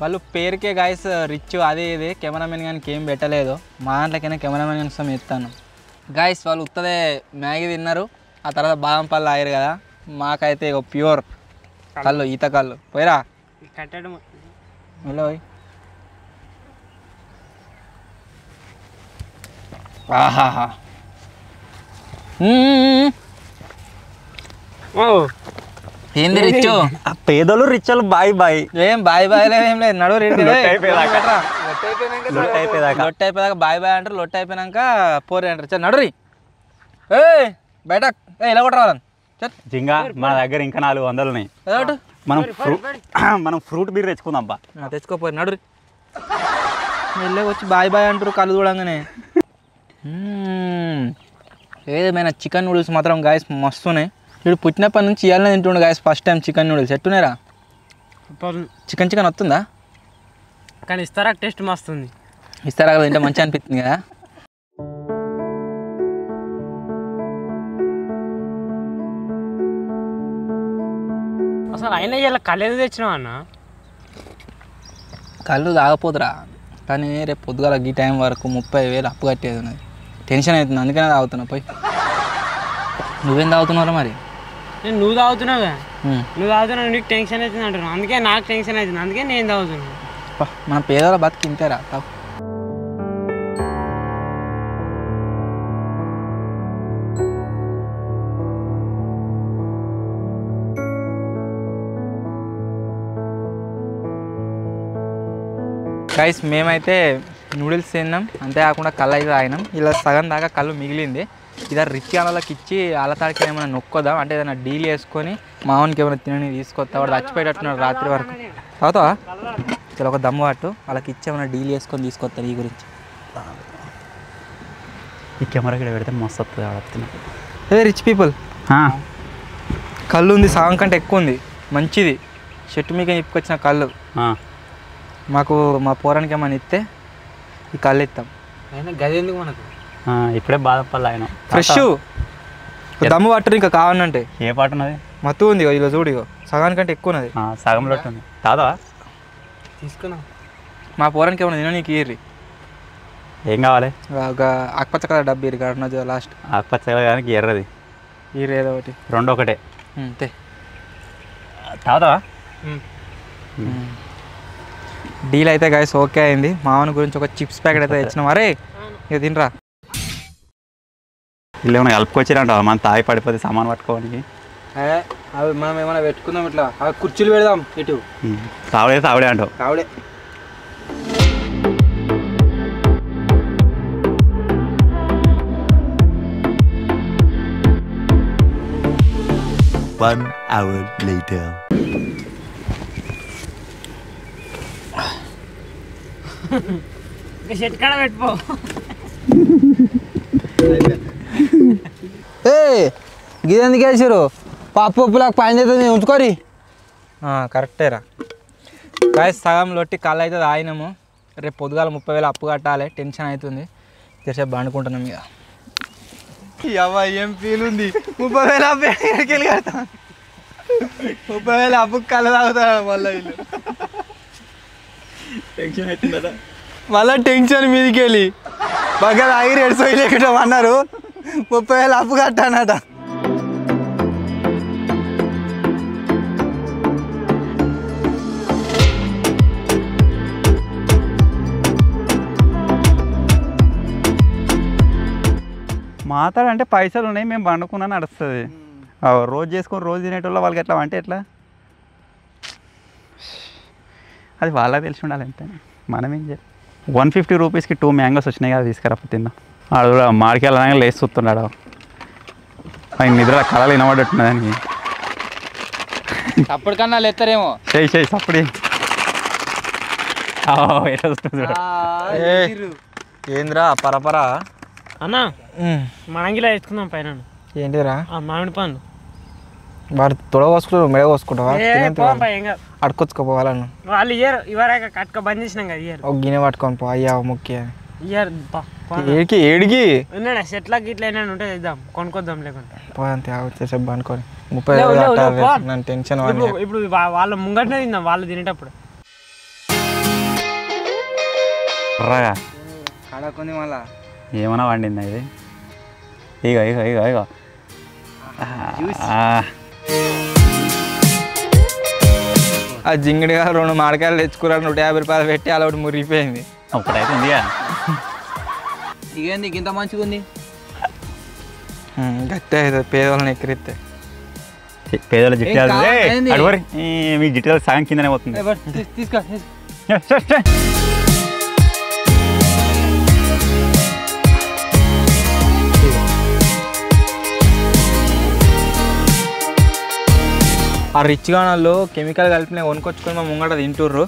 వాళ్ళు పేరుకే గాయస్ రిచ్ అదే ఇది కెమెరామెన్ కానీ ఏం పెట్టలేదు. మా దాంట్లోకైనా కెమెరామెన్ కోసం ఎత్తాను గాయస్. వాళ్ళు ఉత్తదే మ్యాగీ తిన్నారు, ఆ తర్వాత బాదం పళ్ళు ఆగారు కదా. మాకైతే ఇక ప్యూర్ కళ్ళు ఈత కళ్ళు పోయిరా కట్టడం పోయి. ఆహాహా ఏంది రిచ్ పేదలు రిచ్చలు బాయ్ బాయ్ ఏం బాయ్ బాయ్ లేదు ఏం లేదు. నడువు లొట్టు అయిపోయేదాకా బాయ్ బాయ్ అంటారు. లొట్టు అయిపోయినాక పోరే అంటారు. చల్ నడురి ఏ బయట ఇలా కూడా రావాలని. జింగా మన దగ్గర ఇంకా 400 ఉన్నాయి. మనం ఫ్రూట్ బీర్ తెచ్చుకుందాం బా. తెచ్చుకోపోయి నడురి. వెళ్ళే వచ్చి బాయ్ బాయ్ అంటారు కళ్ళు చూడంగానే. ఏదేమైనా చికెన్ నూడిల్స్ మాత్రం గాయస్ మస్తున్నాయి. ఇప్పుడు పుట్టినప్పటి నుంచి ఇవ్వాలని తింటుండే guys first time chicken noodles. ఎట్టునేరా చికెన్ చికెన్ వస్తుందా? కానీ ఇస్తారా టేస్ట్ మస్తుంది. ఇస్తారా కదా తింటే మంచిగా అనిపిస్తుంది కదా. అసలు అయినా ఇలా కళ్ళు తెచ్చినావు అన్న. కళ్ళు తాగపోదురా కానీ రేపు పొద్దుగాల ఈ టైం వరకు 30,000 అప్పు కట్టేది ఉన్నది. టెన్షన్ అవుతుంది అందుకనే తాగుతున్నా. పోయి నువ్వేం తాగుతున్నారా మరి? నువ్వు తాగుతున్నావుగా. నువ్వు తాగుతున్నావు నీకు టెన్షన్ అవుతుంది అంటున్నావు. అందుకే నాకు టెన్షన్ అవుతుంది, అందుకే నేను తాగుతున్నాను. మన పేదవాళ్ళ బతికి ఇంతేరా. గైస్ మేమైతే నూడిల్స్ తిన్నాం, అంతేకాకుండా కళ్ళు అయితే తాగినాం. ఇలా సగం దాకా కళ్ళు మిగిలింది. ఇదా రిచ్ వాళ్ళకి ఇచ్చి వాళ్ళ తాడికి ఏమైనా నొక్కొద్దాం అంటే ఏదైనా డీల్ వేసుకొని మామూలుకి ఏమైనా తినని తీసుకొస్తా. వాడు చచ్చిపోయేటట్టున్నాడు రాత్రి వరకు. తాగుతావా? చాలా ఒక దమ్ము పట్టు వాళ్ళకి ఇచ్చి ఏమైనా డీల్ వేసుకొని తీసుకొస్తాను. ఈ గురించి ఈ కెమెరా కూడా పెడితే మస్తు వస్తుంది ఆడుతున్నా. అదే రిచ్ పీపుల్ కళ్ళు ఉంది సగం కంటే ఎక్కువ ఉంది మంచిది. చెట్టు మీద ఇప్పుకొచ్చిన కళ్ళు మాకు మా పోరానికి ఏమైనా ఇస్తే ఈ కళ్ళు ఇస్తాం. అయినా గది ఎందుకు మనకు? ఇప్పుడే బాదం పళ్ళు ఆయన ఫ్రెష్ దమ్ము పట్టరు ఇంకా కావాలంటే. ఏ పాట ఉన్నది? మత్తు ఉంది ఇలా చూడు. ఇగో సగానికంటే ఎక్కువ ఉన్నది. సగంలో ఉంది. తాదా తీసుకున్నా. మా పోరానికి ఏమైనా తిన నీకు ఇర్రి. ఏం కావాలి? ఒక ఆకుపచ్చ కలర్ డబ్బు ఇరి కాడ లాస్ట్ ఆకుపచ్చ కానీ ఎర్రది ఇరి ఏదో ఒకటి. రెండు ఒకటే అంతే. తాదా డీల్ అయితే గైస్ ఓకే అయింది. మామూలు గురించి ఒక చిప్స్ ప్యాకెట్ అయితే తెచ్చినాం. అరే ఇక తినరా. ఇల్లు ఏమైనా కలుపుకొచ్చిరంట మన తాయి పడిపోతే సామాన్ పట్టుకోవడానికి. అవి మనం ఏమైనా పెట్టుకుందాం ఇట్లా. అవి కుర్చీలు పెడదాం ఇటు. సావుడే సావుడే అంటావు. కావుడే One hour later. షెట్ కాడ పెట్టుకో. గిది ఎందుకు వేసారు? పప్పు ఉప్పులకు పైన చేస్తుంది ఉంచుకోరి. కరెక్టేరా గాయస్. సగం లొట్టి కళ్ళు అయితే తాగినాము. రేపు పొద్దుగాల 30,000 అప్పు కట్టాలి. టెన్షన్ అవుతుంది. తెసేపు బండుకుంటున్నాం ఇక. అవ్వ ఏం ఫీల్ ఉంది 30,000 అప్పు ఎక్కడికి కడతాం 30,000 అప్పు కళ్ళ తాగుతాడు మళ్ళీ వీళ్ళు టెన్షన్ అవుతుందా మళ్ళీ టెన్షన్ మీదకి వెళ్ళి బాగా తాగి రెడ్ సోయి లేకుండా అన్నారు 30,000 అప్పు కట్టానట మాట్లాడంటే పైసలు ఉన్నాయి మేము పండుకున్నా నడుస్తుంది రోజు చేసుకొని రోజు తినేటోళ్ళు వాళ్ళకి ఎట్లా అంటే ఎట్లా అది వాళ్ళకి తెలిసి ఉండాలి ఎంత మనం ఏం చేయాలి 150 రూపీస్కి 2 మ్యాంగోస్ వచ్చినాయి కదా తీసుకురా తిందాం ఆడు కూడా మాడికెళ్ళడానికి లేచి చూస్తున్నాడు ఆయన నిద్ర కళలు వినబడట్టున్నదానికి అప్పటికన్నా లేస్తారేమో చేయి సప్పుడు ఎట్లా చూస్తుంది ఏంద్రా పరపరా అన్నా మనంగిలా వేసుకుందాం పైన ఏంటిరా మామిడి పండు వాడు తొడ కోసుకుంటారు మెడ కోసుకుంటావా అడుకొచ్చుకోపోవాలను వాళ్ళు ఇయర్ ఇవరాక కట్టుక బంద్ చేసినాం కదా ఇయర్ ఒక గిన్నె పట్టుకొని పో అయ్యా ముఖ్య ఇయర్ ఏడికి ఉన్నాడా సెట్లకి ఇట్లా ఏమైనా ఉంటే ఇద్దాం కొనుక్కొద్దాం లేకుంటే పోదంతే వచ్చేసేపు అనుకోని 30,000 నన్ను టెన్షన్ ఇప్పుడు వాళ్ళ ముంగటనే తిందాం వాళ్ళు తినేటప్పుడు రాగా కడకుంది మళ్ళా ఏమన్నా వండిందా ఇది ఇగో ఇగో ఇగో ఇగో ఆ జింగిడిగా 2 మామిడికాయలు తెచ్చుకున్నారు 150 రూపాయలు పెట్టి అలా ఒకటి మురిగిపోయింది ఒకటైతే ఉందిగా ఇదేంది ఇంత మంచిగా ఉంది గట్టి అవుతుంది పేదవాళ్ళని ఎక్కిరిస్తే పేదల జిట్టాలు అడుగురి మీ జిట్టాలు సగం కిందనే పోతుంది తీసుకో ఆ రిచ్ గానాల్లో కెమికల్ కలిపిన కొనుక్కొచ్చుకొని మా ముంగట తింటుర్రు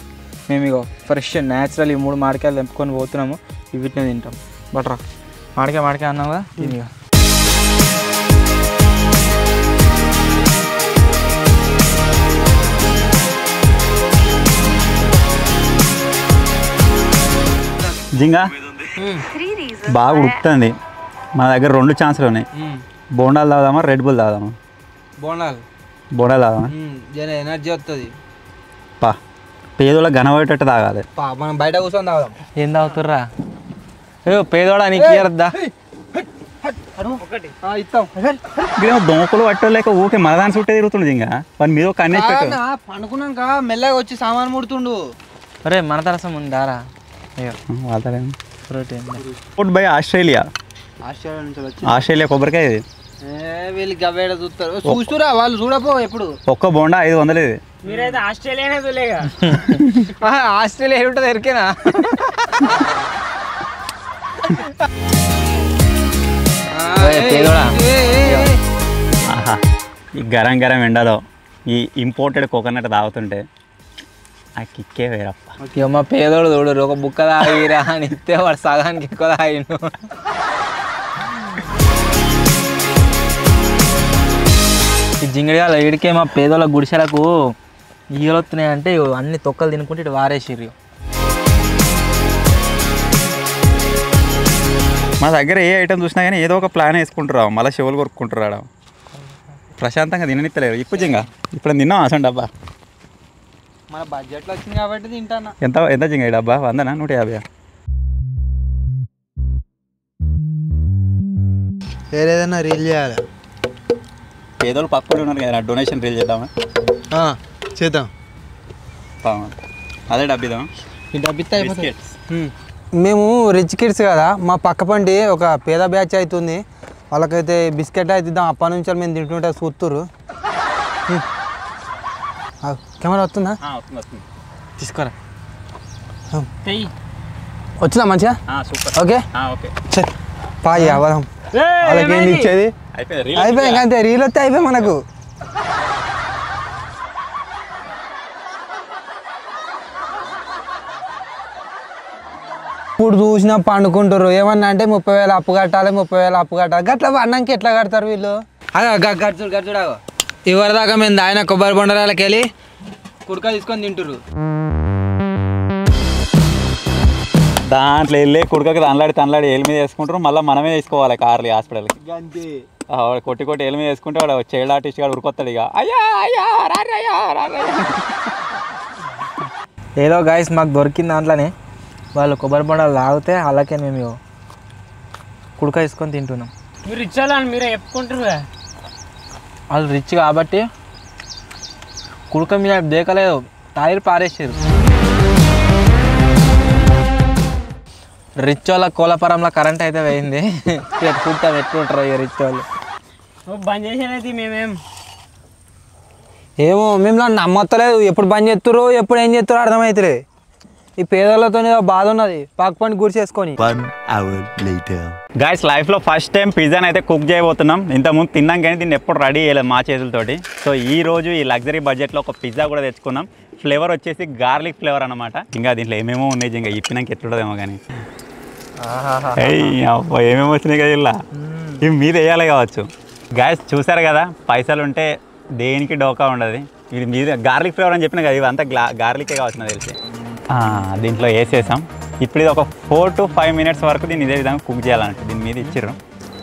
మేము ఇగో ఫ్రెష్ న్యాచురల్ ఈ 3 మామిడికాయలు తెంపుకొని పోతున్నాము వీటినే తింటాం బట్రా మామిడికాయ అన్నావు కదా తినిగా జింగా బాగా ఉడుకుతుంది మన దగ్గర 2 ఛాన్సులు ఉన్నాయి బోండాలు తాగుదామా రెడ్ బుల్ తాగుదామా బోండాలు తాగుదామా ఎనర్జీ వస్తుంది పా పేదోళ్ళకి గనబడేటట్టు తాగాలి మనం బయట కూర్చొని తాగుదాం ఏం తాగుతుర్రా పేదోడా నీకు ఇయ్యరద్దా దోమకులు పట్టలేక ఊకే మరదాని చుట్టే తిరుగుతుండు జింగా వాని మీద ఒక అన్నీ పెట్టు పండుకున్నాక మెల్లగా వచ్చి సామాన్ ముడుతుండు అరే మన తరసం ఉందారా ఫుడ్ బై ఆస్ట్రేలియా ఆస్ట్రేలియా కొబ్బరికాయ ఇది వీళ్ళు గవ్వేడ చూస్తారు చూస్తురా వాళ్ళు చూడపో ఎప్పుడు ఒక్క బోండా 500 ఇది మీరైతే ఆస్ట్రేలియానే చూలేగా ఆస్ట్రేలియా ఉంటుంది ఎరికేనా ఈ గరం ఎండలో ఈ ఇంపోర్టెడ్ కోకోనట్ తాగుతుంటే ఆ కిక్కే వేరప్ప మా పేదోడు చూడరు ఒక బుక్క తాగిరా అని ఇస్తే వాడు సగానికి ఎక్కువ తాగిండు ఈ జింగిడిగా ఇడికే మా పేదోళ్ళ గుడిసెలకు ఈగలు వస్తున్నాయంటే అన్ని తొక్కలు తినుకుంటే ఇటు వారేసిర్రు మా దగ్గర ఏ ఐటమ్ చూసినా కానీ ఏదో ఒక ప్లాన్ వేసుకుంటారు మళ్ళీ చెవులు కొరుక్కుంటారు ఆడ ప్రశాంతంగా తిననిత్తలేరు ఇప్పుడు జింగా ఇప్పుడు తిన్నాం అసలు డబ్బా మన బడ్జెట్లో వచ్చింది కాబట్టి తింటానా ఎంత జింగా ఈ డబ్బా 100నా 150 ఏదైనా రీల్ చేయాలి పేదోళ్ళు పక్కన ఉన్నారు కదా డొనేషన్ రీల్ చేద్దామా చేద్దాం అదే డబ్బిద్దాం ఈ డబ్బిస్తే అయిపోతుంది మేము రిచ్ కిడ్స్ కదా మా పక్క పండి ఒక పేద బ్యాచ్ అవుతుంది వాళ్ళకైతే బిస్కెట్ అయితే ఇద్దాం అప్పటి నుంచి మేము తింటుంటే చూస్తుర్రు కెమెరా వస్తుందా తీసుకోరా వచ్చిందా మంచిగా ఓకే పాయి అవదాం వాళ్ళకి ఏంది ఇచ్చేది అయిపోయింది అంతే రీల్ వస్తే అయిపోయి మనకు ఇప్పుడు చూసినా పండుకుంటారు ఏమన్నా అంటే 30,000 అప్పు కట్టాలి 30,000 అప్పు కట్టాలి గట్లా అన్నానికి ఎట్లా కడతారు వీళ్ళు గడుచుడు ఇవరిదాకా మేము ఆయన కొబ్బరి బొండరాలకి వెళ్ళి కుడక తీసుకొని తింటురు దాంట్లో వెళ్ళి కుడకకి తనలాడి ఏళ్ళ మీద వేసుకుంటారు, మళ్ళీ మనమే తీసుకోవాలి కార్లీ హాస్పిటల్కి. కొట్టి ఏళ్ళ మీద వేసుకుంటే వాడు చైల్డ్ ఆర్టిస్ట్ గారు ఉరుకొస్తాడు ఇక అయ్యా అయ్యా రారయ్యా రారయ్యా. ఏదో గాయస్ మాకు దొరికింది దాంట్లోనే వాళ్ళు కొబ్బరి బొండాలు తాగితే అలాగే మేము కుడక వేసుకొని తింటున్నాం. మీరు ఇచ్చాలని మీరే చెప్పుకుంటారు కదా. వాళ్ళు రిచ్ కాబట్టి కుడక మీద దేకలేదు, తాయిలు పారేసారు. రిచ్ వాళ్ళ కోలపరంలో కరెంట్ అయితే పోయింది. చూస్తాం ఎట్లుంటారు ఇక రిచ్ వాళ్ళు. బంద్ చేసేది మేమేం ఏమో మేము నమ్మత్తలేదు, ఎప్పుడు బంద్ చేస్తుర్రో ఎప్పుడు ఏం చేస్తారో అర్థమవుతుంది. ఈ పేదలతో బాధ ఉన్నది, పాకపోని గురిసేసుకొని. 1 hour later. గాయస్ లైఫ్లో ఫస్ట్ టైం పిజ్జాని అయితే కుక్ చేయబోతున్నాం. ఇంతకుముందు తిన్నాం కానీ దీన్ని ఎప్పుడు రెడీ చేయలేదు మా చేతులతోటి. సో ఈ రోజు ఈ లగ్జరీ బడ్జెట్లో ఒక పిజ్జా కూడా తెచ్చుకున్నాం. ఫ్లేవర్ వచ్చేసి గార్లిక్ ఫ్లేవర్ అనమాట. ఇంకా దీంట్లో ఏమేమో ఉన్నాయి, ఇంకా ఇప్పినాక ఎట్లుంటుందేమో కానీ ఏమేమి వచ్చినాయి కదా ఇలా ఇవి మీద వేయాలి కావచ్చు. గాయస్ చూసారు కదా, పైసలు ఉంటే దేనికి డోకా ఉండదు. ఇది మీద గార్లిక్ ఫ్లేవర్ అని చెప్పిన కదా, ఇవంతా గార్లికే కావచ్చు నాకు తెలిసి. దీంట్లో వేసేసాం. ఇప్పుడు ఇది ఒక 4 to 5 minutes వరకు దీన్ని ఇదే విధంగా కుక్ చేయాలంటే దీని మీద ఇచ్చిర్రు.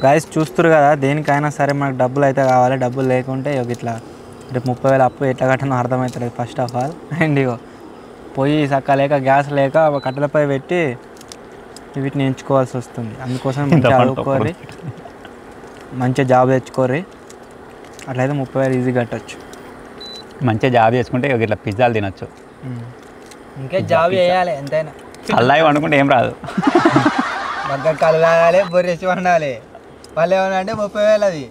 గాయస్ చూస్తారు కదా, దేనికైనా సరే మనకు డబ్బులు అయితే కావాలి. డబ్బులు లేకుంటే ఇట్లా రేపు 30,000 అప్పు ఎట్లా కట్టనో అర్థమవుతుంది ఫస్ట్ ఆఫ్ ఆల్. అండ్ ఇగో పొయ్యి చక్క లేక గ్యాస్ లేక కట్టెలపై పెట్టి వీటిని ఎంచుకోవాల్సి వస్తుంది. అందుకోసం చదువుకోరి, మంచిగా జాబ్ తెచ్చుకోరి, అట్లయితే 30,000 ఈజీ కట్టచ్చు. మంచిగా జాబ్ చేసుకుంటే ఇట్లా పిజ్జాలు తినొచ్చు. ఇంకా జాబ్ చేయాలి ఎంతైనా. చల్లాయి వండుకుంటే ఏం రాదు. దగ్గర కళ్ళు తాగాలి, బొర్రెచ్చి వండాలి. వాళ్ళు ఏమన్నా అంటే 30,000 అది.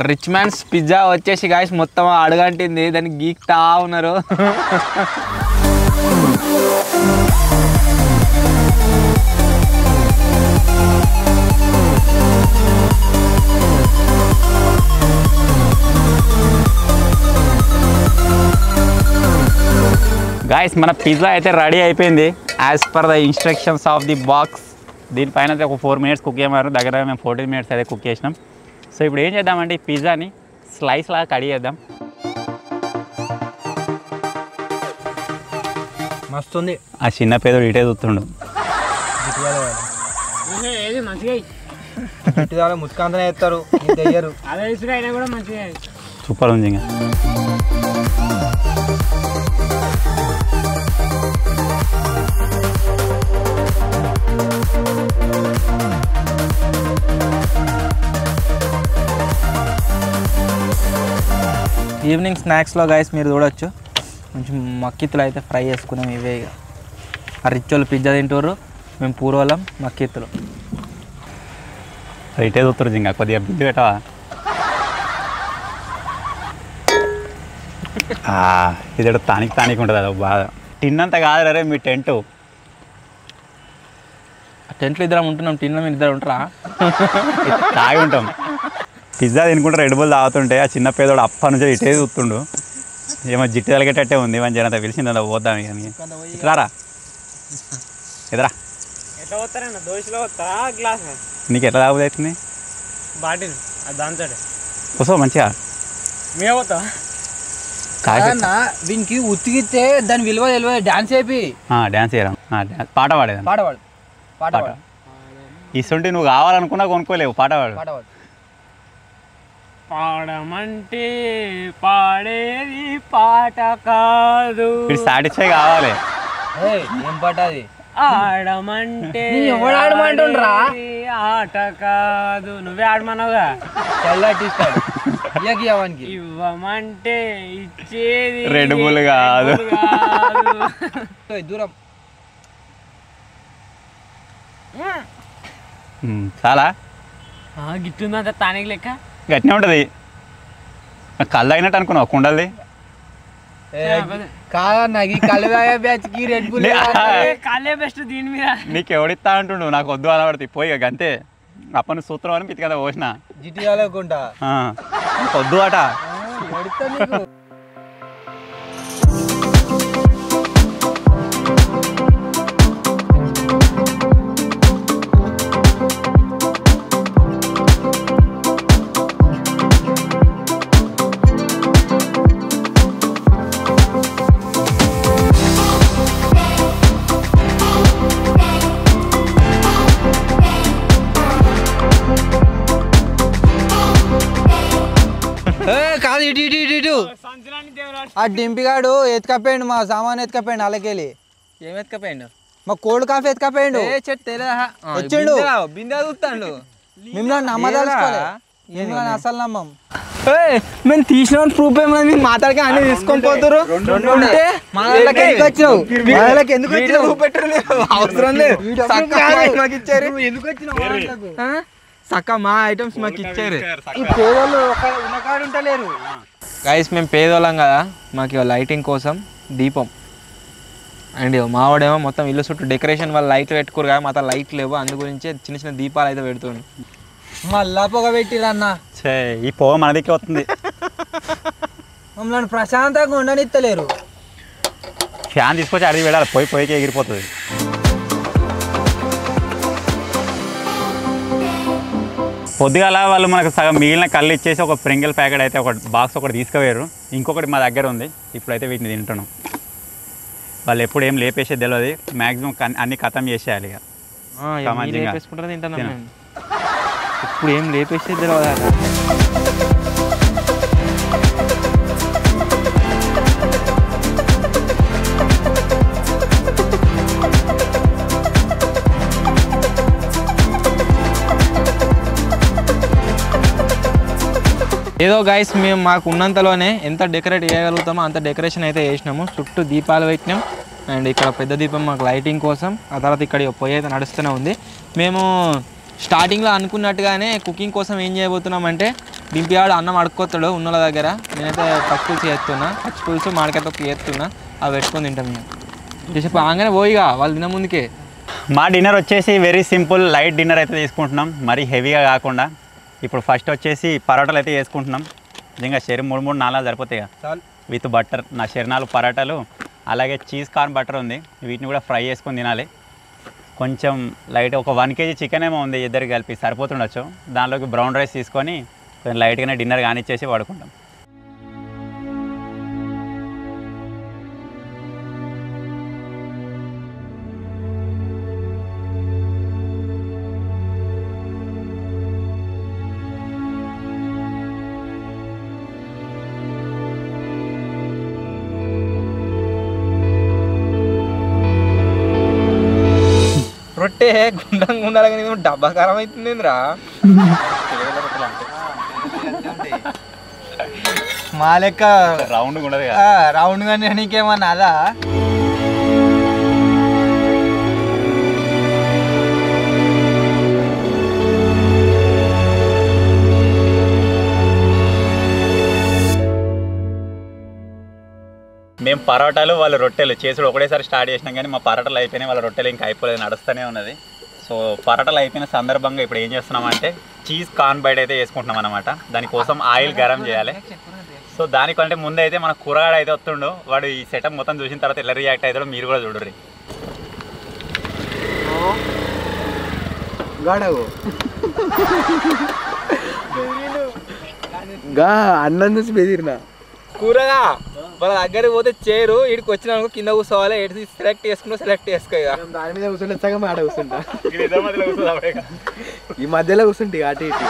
రిచ్ మ్యాన్స్ పిజ్జా వచ్చేసి గాయస్ మొత్తం అడుగంటింది, దాన్ని గీక్తా ఉన్నారు. గాయస్ మన పిజ్జా అయితే రెడీ అయిపోయింది as per the instructions of the box. దీనిపైన అయితే ఒక 4 minutes కుక్ చేయమన్నారు, దగ్గర మేము 14 minutes అయితే కుక్ చేసినాం. సో ఇప్పుడు ఏం చేద్దామంటే ఈ పిజ్జాని స్లైస్ లాగా కట్ చేద్దాం. మస్తుంది. ఆ చిన్న పేదోడు ఇటే చూస్తుండు. ఏది మంచిగా ముత్తుకాంతనే వేస్తారు, చెయ్యరు. అదే ఇసుక అయినా కూడా మంచిగా సూపర్ ఉంది. ఇంకా ఈవినింగ్ స్నాక్స్లో గాయస్ మీరు చూడొచ్చు, కొంచెం మక్కిత్తులు అయితే ఫ్రై చేసుకున్నాం. ఇవే ఇక ఆ రిచ్ వాళ్ళు పిజ్జా తింటారు, మేము పూర్వలం మక్కిత్తులు. ఇటే చూస్తారు. ఇంకా కొద్దిగా బిల్లు పెట్టవా? ఇది తానికి ఉంటుంది అది బాగా. తిన్నంత కాదు రే మీ టెంటు. టెంట్లో ఇద్దరం ఉంటున్నాం, టిన్లో మీరు ఇద్దరు ఉంటారా? తాగి ఉంటాం. పిజ్జా తినుకుంటే రెడ్ బుల్ తాగుతుంటే ఆ చిన్న పేదోడు అప్ప నుంచి ఇటే చూస్తుండు. ఏమో జిట్టు తలగేటట్టే ఉంది. మంచి జనంతా పిలిచింది అలా పోద్దాం. కానీ ఇట్లారా ఎదరా ఎట్లా పోతారన్న? దోశలో పోతారా గ్లాస్? నీకు ఎట్లా తాగుతుంది? బాటిల్ దాంతో వస్తావు మంచిగా మేము పోతా. దీనికి ఉత్తిగితే దాని విలువ తెలియదు. డాన్స్ అయిపోయి డ్యాన్స్ చేయడం, పాట పాడేదాన్ని. పాడవాడు పాట ఇస్తుంటే నువ్వు కావాలనుకున్నా కొనుక్కోలేవు. పాట పాడు. పాడమంటే పాడేది పాట కాదు, ఇది సాటిస్ఫై కావాలి. ఏం పాట అది? ఆడమంటే ఎవడు ఆడమంటుండ్రా? ఆట కాదు, నువ్వే ఆడమన్నావుగా. ఇవ్వమంటే ఇచ్చేది రెడ్ బుల్ కాదు. దూరం చాలా గిట్టుందంత తానికి లెక్క గట్టినే ఉంటుంది. కళ్ళు అయినట్టు అనుకున్నావు కుండల్ది. కాదన్నా కళ్ళు బ్యాచ్కి రెడ్ బుల్ కాలే బెస్ట్ దీని మీద. నీకు ఎవడిస్తా అంటుండు, నాకు వద్దు అనబడుతుంది. పోయి గంతే అప్పని సూత్రం అని పిచ్చి కదా పోసిన జిట్టి కాలేకుండా వద్దు అట. కాదు ఇటు ఇటు ఇటు ఇటు ఆ డింపిగాడు ఎత్తుకపోయిండు మా సామాన్ ఎత్తుకపోయిండు అలాకెళ్ళి ఏం ఎత్తుకపోయిండు మా కోల్డ్ కాఫీ ఎత్తుకపోయిండు వచ్చిండు బిందె చూస్తాడు మిమ్మల్ని నమ్మదలుచుకోలే మిమ్మల్ని అసలు నమ్మం మేము తీసిన ప్రూఫ్ ఏమన్నా మీరు మాట్లాడికి అన్ని తీసుకొని పోతారు ఎందుకు వచ్చినావు అవసరం లేదు సక్క మా ఐటమ్స్ మాకు ఇచ్చారు ఈ పేదోళ్ళు ఉన్నకాడు ఉంటలేరు గైస్ మేము పేదోళ్ళం కదా మాకు లైటింగ్ కోసం దీపం అండ్ మావాడేమో మొత్తం ఇల్లు చుట్టూ డెకరేషన్ వాళ్ళు లైట్లు పెట్టుకోరు కదా మాతో లైట్లు లేవు అందు గురించి చిన్న చిన్న దీపాలు అయితే పెడుతుండు మళ్ళా పొగ పెట్టిరన్న ఈ పొగ మన దగ్గర వస్తుంది మమ్మల్ని ప్రశాంతంగా ఉండనిత్తలేరు ఫ్యాన్ తీసుకొచ్చి అడిగి వెళ్ళాలి పొయ్యికి ఎగిరిపోతుంది పొద్దుగాల వాళ్ళు మనకు సగం మిగిలిన కళ్ళు ఇచ్చేసి ఒక ప్రింగిల్ ప్యాకెట్ అయితే ఒక బాక్స్ ఒకటి తీసుకుపోయారు ఇంకొకటి మా దగ్గర ఉంది ఇప్పుడైతే వీటిని తింటున్నాం వాళ్ళు ఎప్పుడు ఏం లేపేసేది తెలియదు మ్యాక్సిమం అన్ని ఖతం చేసేయాలి ఇక లేపేసుకుంటారు తింటున్నాం మేము ఇప్పుడు ఏం లేపేసేది తెలియదు ఏదో గైస్ మేము మాకు ఉన్నంతలోనే ఎంత డెకరేట్ చేయగలుగుతామో అంత డెకరేషన్ అయితే చేసినాము చుట్టూ దీపాలు పెట్టినాం అండ్ ఇక్కడ పెద్ద దీపం మాకు లైటింగ్ కోసం ఆ తర్వాత ఇక్కడ పొయ్యి అయితే నడుస్తూనే ఉంది మేము స్టార్టింగ్లో అనుకున్నట్టుగానే కుకింగ్ కోసం ఏం చేయబోతున్నామంటే దింపియాడు అన్నం అడుక్కొస్తాడు ఉన్నోళ్ళ దగ్గర నేనైతే పచ్చిపులుసు చేస్తున్నా పచ్చిపులుసు మామిడికాయ తొక్కు చేస్తున్నా అవి పెట్టుకొని తింటాం మేము చెప్పి ఆగానే పోయిగా వాళ్ళు తిన ముందుకే మా డిన్నర్ వచ్చేసి వెరీ సింపుల్ లైట్ డిన్నర్ అయితే తీసుకుంటున్నాం మరీ హెవీగా కాకుండా ఇప్పుడు ఫస్ట్ వచ్చేసి పరోటాలు అయితే వేసుకుంటున్నాం నిజంగా షెర్ 3-4 సరిపోతాయి చాలు విత్ బటర్ నా షెర్ 4 పరోటాలు అలాగే చీజ్ కార్న్ బటర్ ఉంది వీటిని కూడా ఫ్రై చేసుకొని తినాలి కొంచెం లైట్ ఒక 1 kg చికెన్ ఏమో ఉంది ఇద్దరికి కలిపి సరిపోతుండొచ్చు దానిలోకి బ్రౌన్ రైస్ తీసుకొని కొంచెం లైట్గానే డిన్నర్ కానిచ్చేసి పడుకుంటాం రొట్టె గుండంగా ఉండాలి కానీ మేము డబ్బా కారం అవుతుందిరా మా లెక్క రౌండ్ ఉండదు రౌండ్ కానీ నీకేమన్నా అదా మేము పరోటాలు వాళ్ళ రొట్టెలు చేసుడు ఒకటేసారి స్టార్ట్ చేసినాం కానీ మా పరోటాలు అయిపోయినాయి వాళ్ళ రొట్టెలు ఇంకా అయిపోలేదు నడుస్తూనే ఉన్నది సో పరోటాలు అయిపోయిన సందర్భంగా ఇప్పుడు ఏం చేస్తున్నామంటే చీజ్ కార్న్ బైట్ అయితే వేసుకుంటున్నాం అనమాట దానికోసం ఆయిల్ గరం చేయాలి సో దానికంటే ముందు అయితే మన కూరగాడ అయితే వస్తుండు వాడు ఈ సెటప్ మొత్తం చూసిన తర్వాత ఎలా రియాక్ట్ అవుతాడో మీరు కూడా చూడరు అన్నం చూసి బెదిరినా కూరగా వాళ్ళ దగ్గరికి పోతే చేరు ఇక్కడికి వచ్చినాక కింద కూర్చోవాలి ఎటు సెలెక్ట్ చేసుకుంటూ సెలెక్ట్ చేసుకో ఇక దాని మీద కూర్చుంటే సగం ఆడ కూర్చుంటా ఈ మధ్యలో కూర్చుంటే అటు ఇటు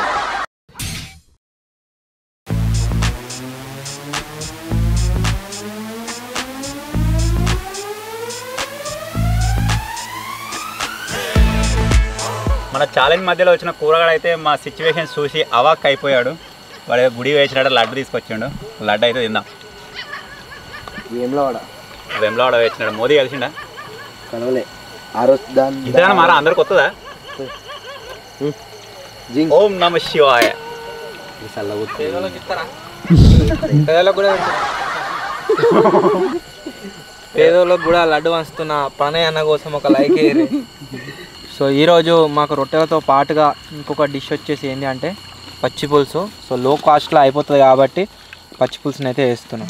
మన ఛాలెంజ్ మధ్యలో వచ్చిన కూరగాడ అయితే మా సిచ్యువేషన్ చూసి అవాక్ అయిపోయాడు వాడు గుడి వేసినాడు లడ్డు తీసుకొచ్చిండు లడ్డు అయితే తిందాం వెమ్లవాడ వేసినాడు మోదీ కలిసిండా కలవలే ఆ రోజు దాని ఇద్దరు మారా అందరికి వస్తుందా ఓం నమ శివాయ పేదోళ్ళకు కూడా లడ్డు వంచుతున్న ప్రణయ్ అన్న కోసం ఒక లైక్ వేయరు సో ఈరోజు మాకు రొట్టెలతో పాటుగా ఇంకొక డిష్ వచ్చేసి ఏంటి అంటే పచ్చి పులుసు సో లో కాస్ట్లో అయిపోతుంది కాబట్టి పచ్చి పులుసుని అయితే వేస్తున్నాం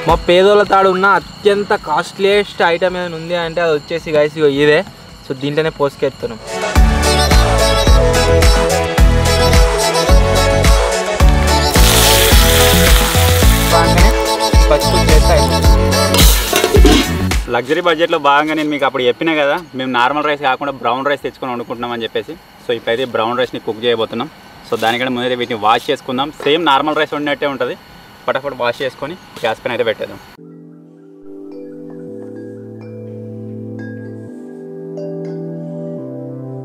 మా పేదోళ్ళ తాడు ఉన్న అత్యంత కాస్ట్లీయెస్ట్ ఐటమ్ ఏమైనా ఉంది అంటే అది వచ్చేసి గైస్ ఇదే సో దీంట్లోనే పోసుకెత్తున్నాం లగ్జరీ బడ్జెట్లో భాగంగా నేను మీకు అప్పుడు చెప్పినా కదా, మేము నార్మల్ రైస్ కాకుండా బ్రౌన్ రైస్ తెచ్చుకొని వండుకుంటున్నామని చెప్పేసి. సో ఇప్పుడైతే బ్రౌన్ రైస్ని కుక్ చేయబోతున్నాం. సో దానికంటే ముందైతే వీటిని వాష్ చేసుకుందాం. సేమ్ నార్మల్ రైస్ వండినట్టే ఉంటుంది. ఫటాఫట్ వాష్ చేసుకొని గ్యాస్ పైన అయితే పెట్టేద్దాం.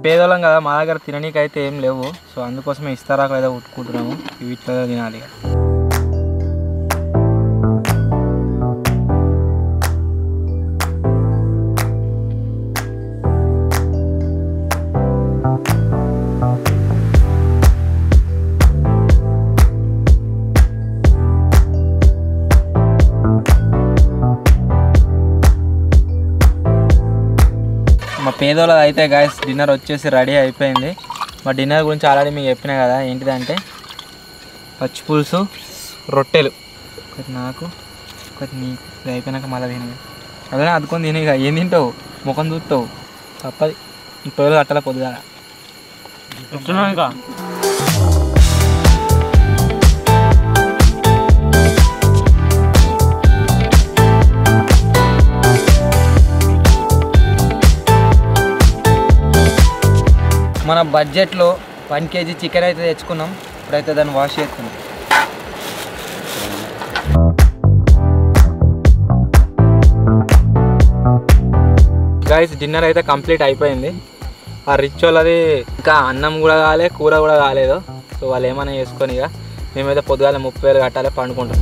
పేదోళ్ళం కదా, మా దగ్గర తిననీకి అయితే ఏం లేవు. సో అందుకోసమే ఇస్తారాకు అయితే ఉట్టుకుంటున్నాము. వీటిలో తినాలి. మా పేదోళ్ళది అయితే గాయస్ డిన్నర్ వచ్చేసి రెడీ అయిపోయింది. మా డిన్నర్ గురించి ఆల్రెడీ మీకు చెప్పినా కదా, ఏంటిదంటే పచ్చి పులుసు, రొట్టెలు, ఒకటి నాకు ఒకటి నీకు. ఇది అయిపోయినాక మళ్ళీ తినవి అలానే అదుకొని తినే. ఇక ఏం తింటావు, ముఖం చూస్తావు, తప్పది. పేదలు కట్టాల పొద్దుగా ఇంకా మన బడ్జెట్లో 1 kg చికెన్ అయితే తెచ్చుకున్నాం. ఇప్పుడైతే దాన్ని వాష్ చేస్తున్నాం. గైస్ డిన్నర్ అయితే కంప్లీట్ అయిపోయింది. ఆ రిచ్ వాళ్ళది ఇంకా అన్నం కూడా కాలే, కూర కూడా కాలేదు. సో వాళ్ళు ఏమైనా చేసుకొని ఇక మేమైతే పొద్దుగాల 30,000 కట్టాలి, పండుకుంటాం.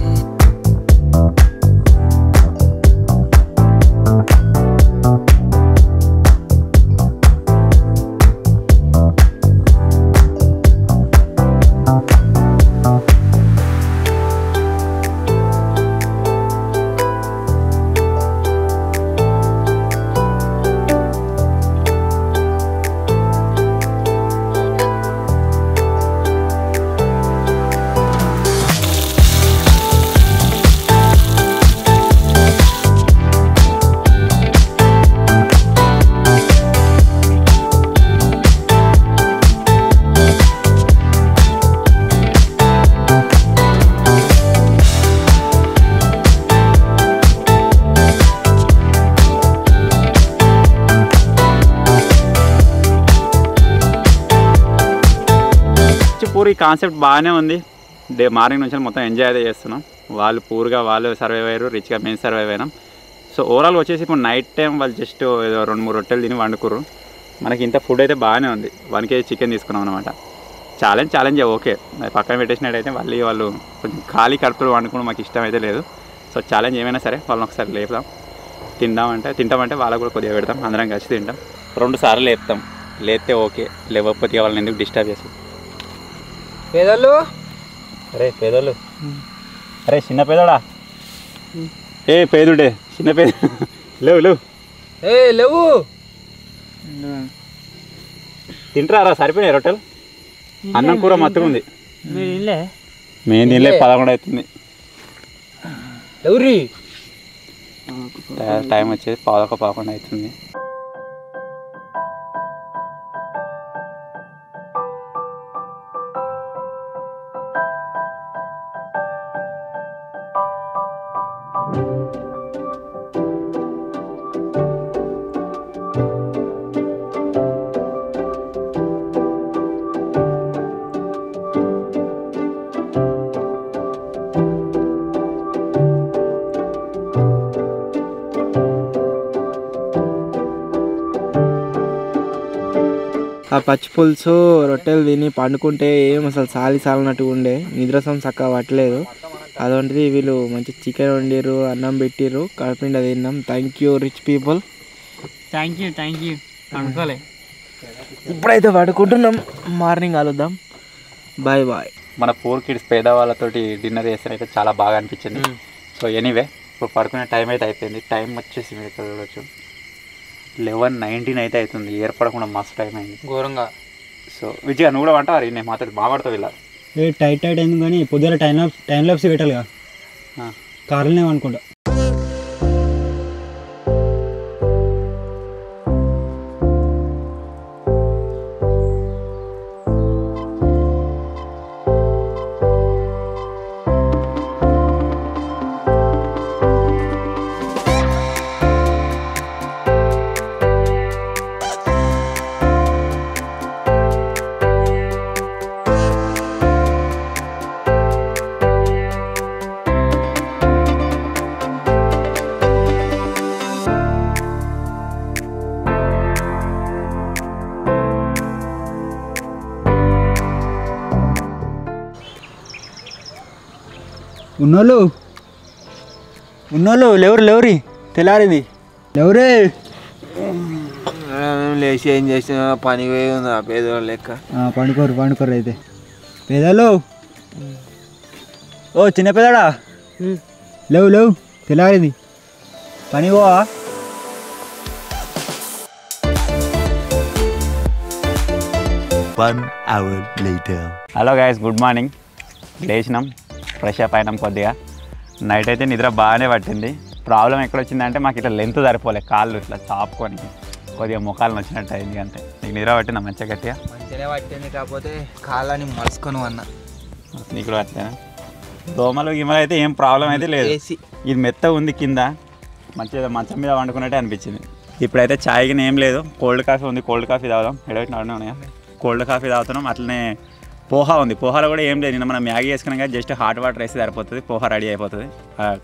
పూరి కాన్సెప్ట్ బాగానే ఉంది. మార్నింగ్ నుంచి మొత్తం ఎంజాయ్ అయితే చేస్తున్నాం. వాళ్ళు పూర్గా వాళ్ళు సర్వైవ్ అయ్యారు, రిచ్గా మేము సర్వైవ్ అయినాం. సో ఓవరాల్ వచ్చేసి ఇప్పుడు నైట్ టైం వాళ్ళు జస్ట్ ఏదో 2-3 రొట్టెలు తిని వండుకుర్రు. మనకి ఇంత ఫుడ్ అయితే బాగానే ఉంది. 1 kg చికెన్ తీసుకున్నాం అనమాట. ఛాలెంజ్ ఓకే, పక్కన పెట్టేసినట్టయితే మళ్ళీ వాళ్ళు కొంచెం ఖాళీ కడుపులు వండుకోవడం మాకు ఇష్టం అయితే లేదు. సో ఛాలెంజ్ ఏమైనా సరే వాళ్ళని ఒకసారి లేపుదాం. తింటామంటే వాళ్ళకు కూడా కొద్దిగా పెడతాం, అందరం కలిసి తింటాం. 2 సార్లు లేపుతాం. లేస్తే ఓకే, లేకపోతే వాళ్ళని ఎందుకు డిస్టర్బ్ చేస్తాం. పేదోళ్ళు, అరే చిన్న పేదోడా, ఏ పేదుడే చిన్న పేద, లేవు లేవు తింటారా? సరిపోయినాయి రొట్టెలు, అన్నం కూర మత్తుగా ఉంది. మీరు మేము తినలే, 11 అవుతుంది. ఎవరి టైం వచ్చేసి 11 అవుతుంది. ఆ పచ్చి పులుసు రొట్టెలు తిని పండుకుంటే ఏం అసలు సాలినట్టుగా ఉండే, నిద్రసం చక్కగా పట్టలేదు. అటువంటిది వీళ్ళు మంచి చికెన్ వండిర్రు, అన్నం పెట్టిర్రు, కడుపునిండా తిన్నాం. Thank you rich people. Thank you అనుకోలే. ఇప్పుడైతే పడుకుంటున్నాం, మార్నింగ్ కలుద్దాం. బాయ్. మన 4 kids పేదవాళ్ళతోటి డిన్నర్ చేస్తే చాలా బాగా అనిపించింది. సో ఎనీవే ఇప్పుడు పడుకునే టైం అయితే అయిపోయింది. టైం వచ్చేసి మీరు ఇక్కడ చూడవచ్చు 11:19 అయితే అవుతుంది. ఏర్పడకుండా మస్తు టైం అయింది ఘోరంగా. సో విజయ్ నువ్వు కూడా వంటావు, నేను మాతో మాట్లాడుతూ వెళ్ళాలి. టైట్ అయింది కానీ పొద్దున టైం లాప్స్ పెట్టాలిగా, కార్లనే అనుకుంటా. ఉన్నోళ్ళు లేవరి తెల్లారింది లేవరే. లేచి ఏం చేసిన పని పోయి ఉంది ఆ పేదవాళ్ళ లెక్క. పండుకోరు అయితే. పేదలు ఓ చిన్న పేదాడా లేవు తెల్లారింది పని పోవా. Hello guys, good morning. లేచినాం, ఫ్రెష్ అప్ అయినాం. కొద్దిగా నైట్ అయితే నిద్ర బాగానే పట్టింది. ప్రాబ్లం ఎక్కడ వచ్చిందంటే మాకు ఇట్లా లెంత్ సరిపోలే, కాళ్ళు ఇట్లా చాపుకొని కొద్దిగా ముఖాలను వచ్చినట్టు అయింది. అంతే. నీకు నిద్ర పట్టిందా మంచిగా గట్టిగా? మంచిగానే పట్టింది, కాకపోతే కాళ్ళని మలుసుకొని అన్నా. నీకు కూడా అట్లేనా? దోమలు గిమలు అయితే ఏం ప్రాబ్లం అయితే లేదు. ఇది మెత్తగా ఉంది కింద, మంచిగా మంచం మీద వండుకున్నట్టే అనిపించింది. ఇప్పుడైతే ఛాయ్కి ఏం లేదు, కోల్డ్ కాఫీ ఉంది. కోల్డ్ కాఫీ తాగుదాం. ఎడబెట్టిన అన్నీ ఉన్నాయా? కోల్డ్ కాఫీ తాగుతున్నాం. అట్లనే పోహా ఉంది. పోహాలో కూడా ఏం లేదు, నిన్న మనం మ్యాగీ వేసుకున్నాం కదా, జస్ట్ హాట్ వాటర్ వేస్తే సరిపోతుంది, పోహా రెడీ అయిపోతుంది.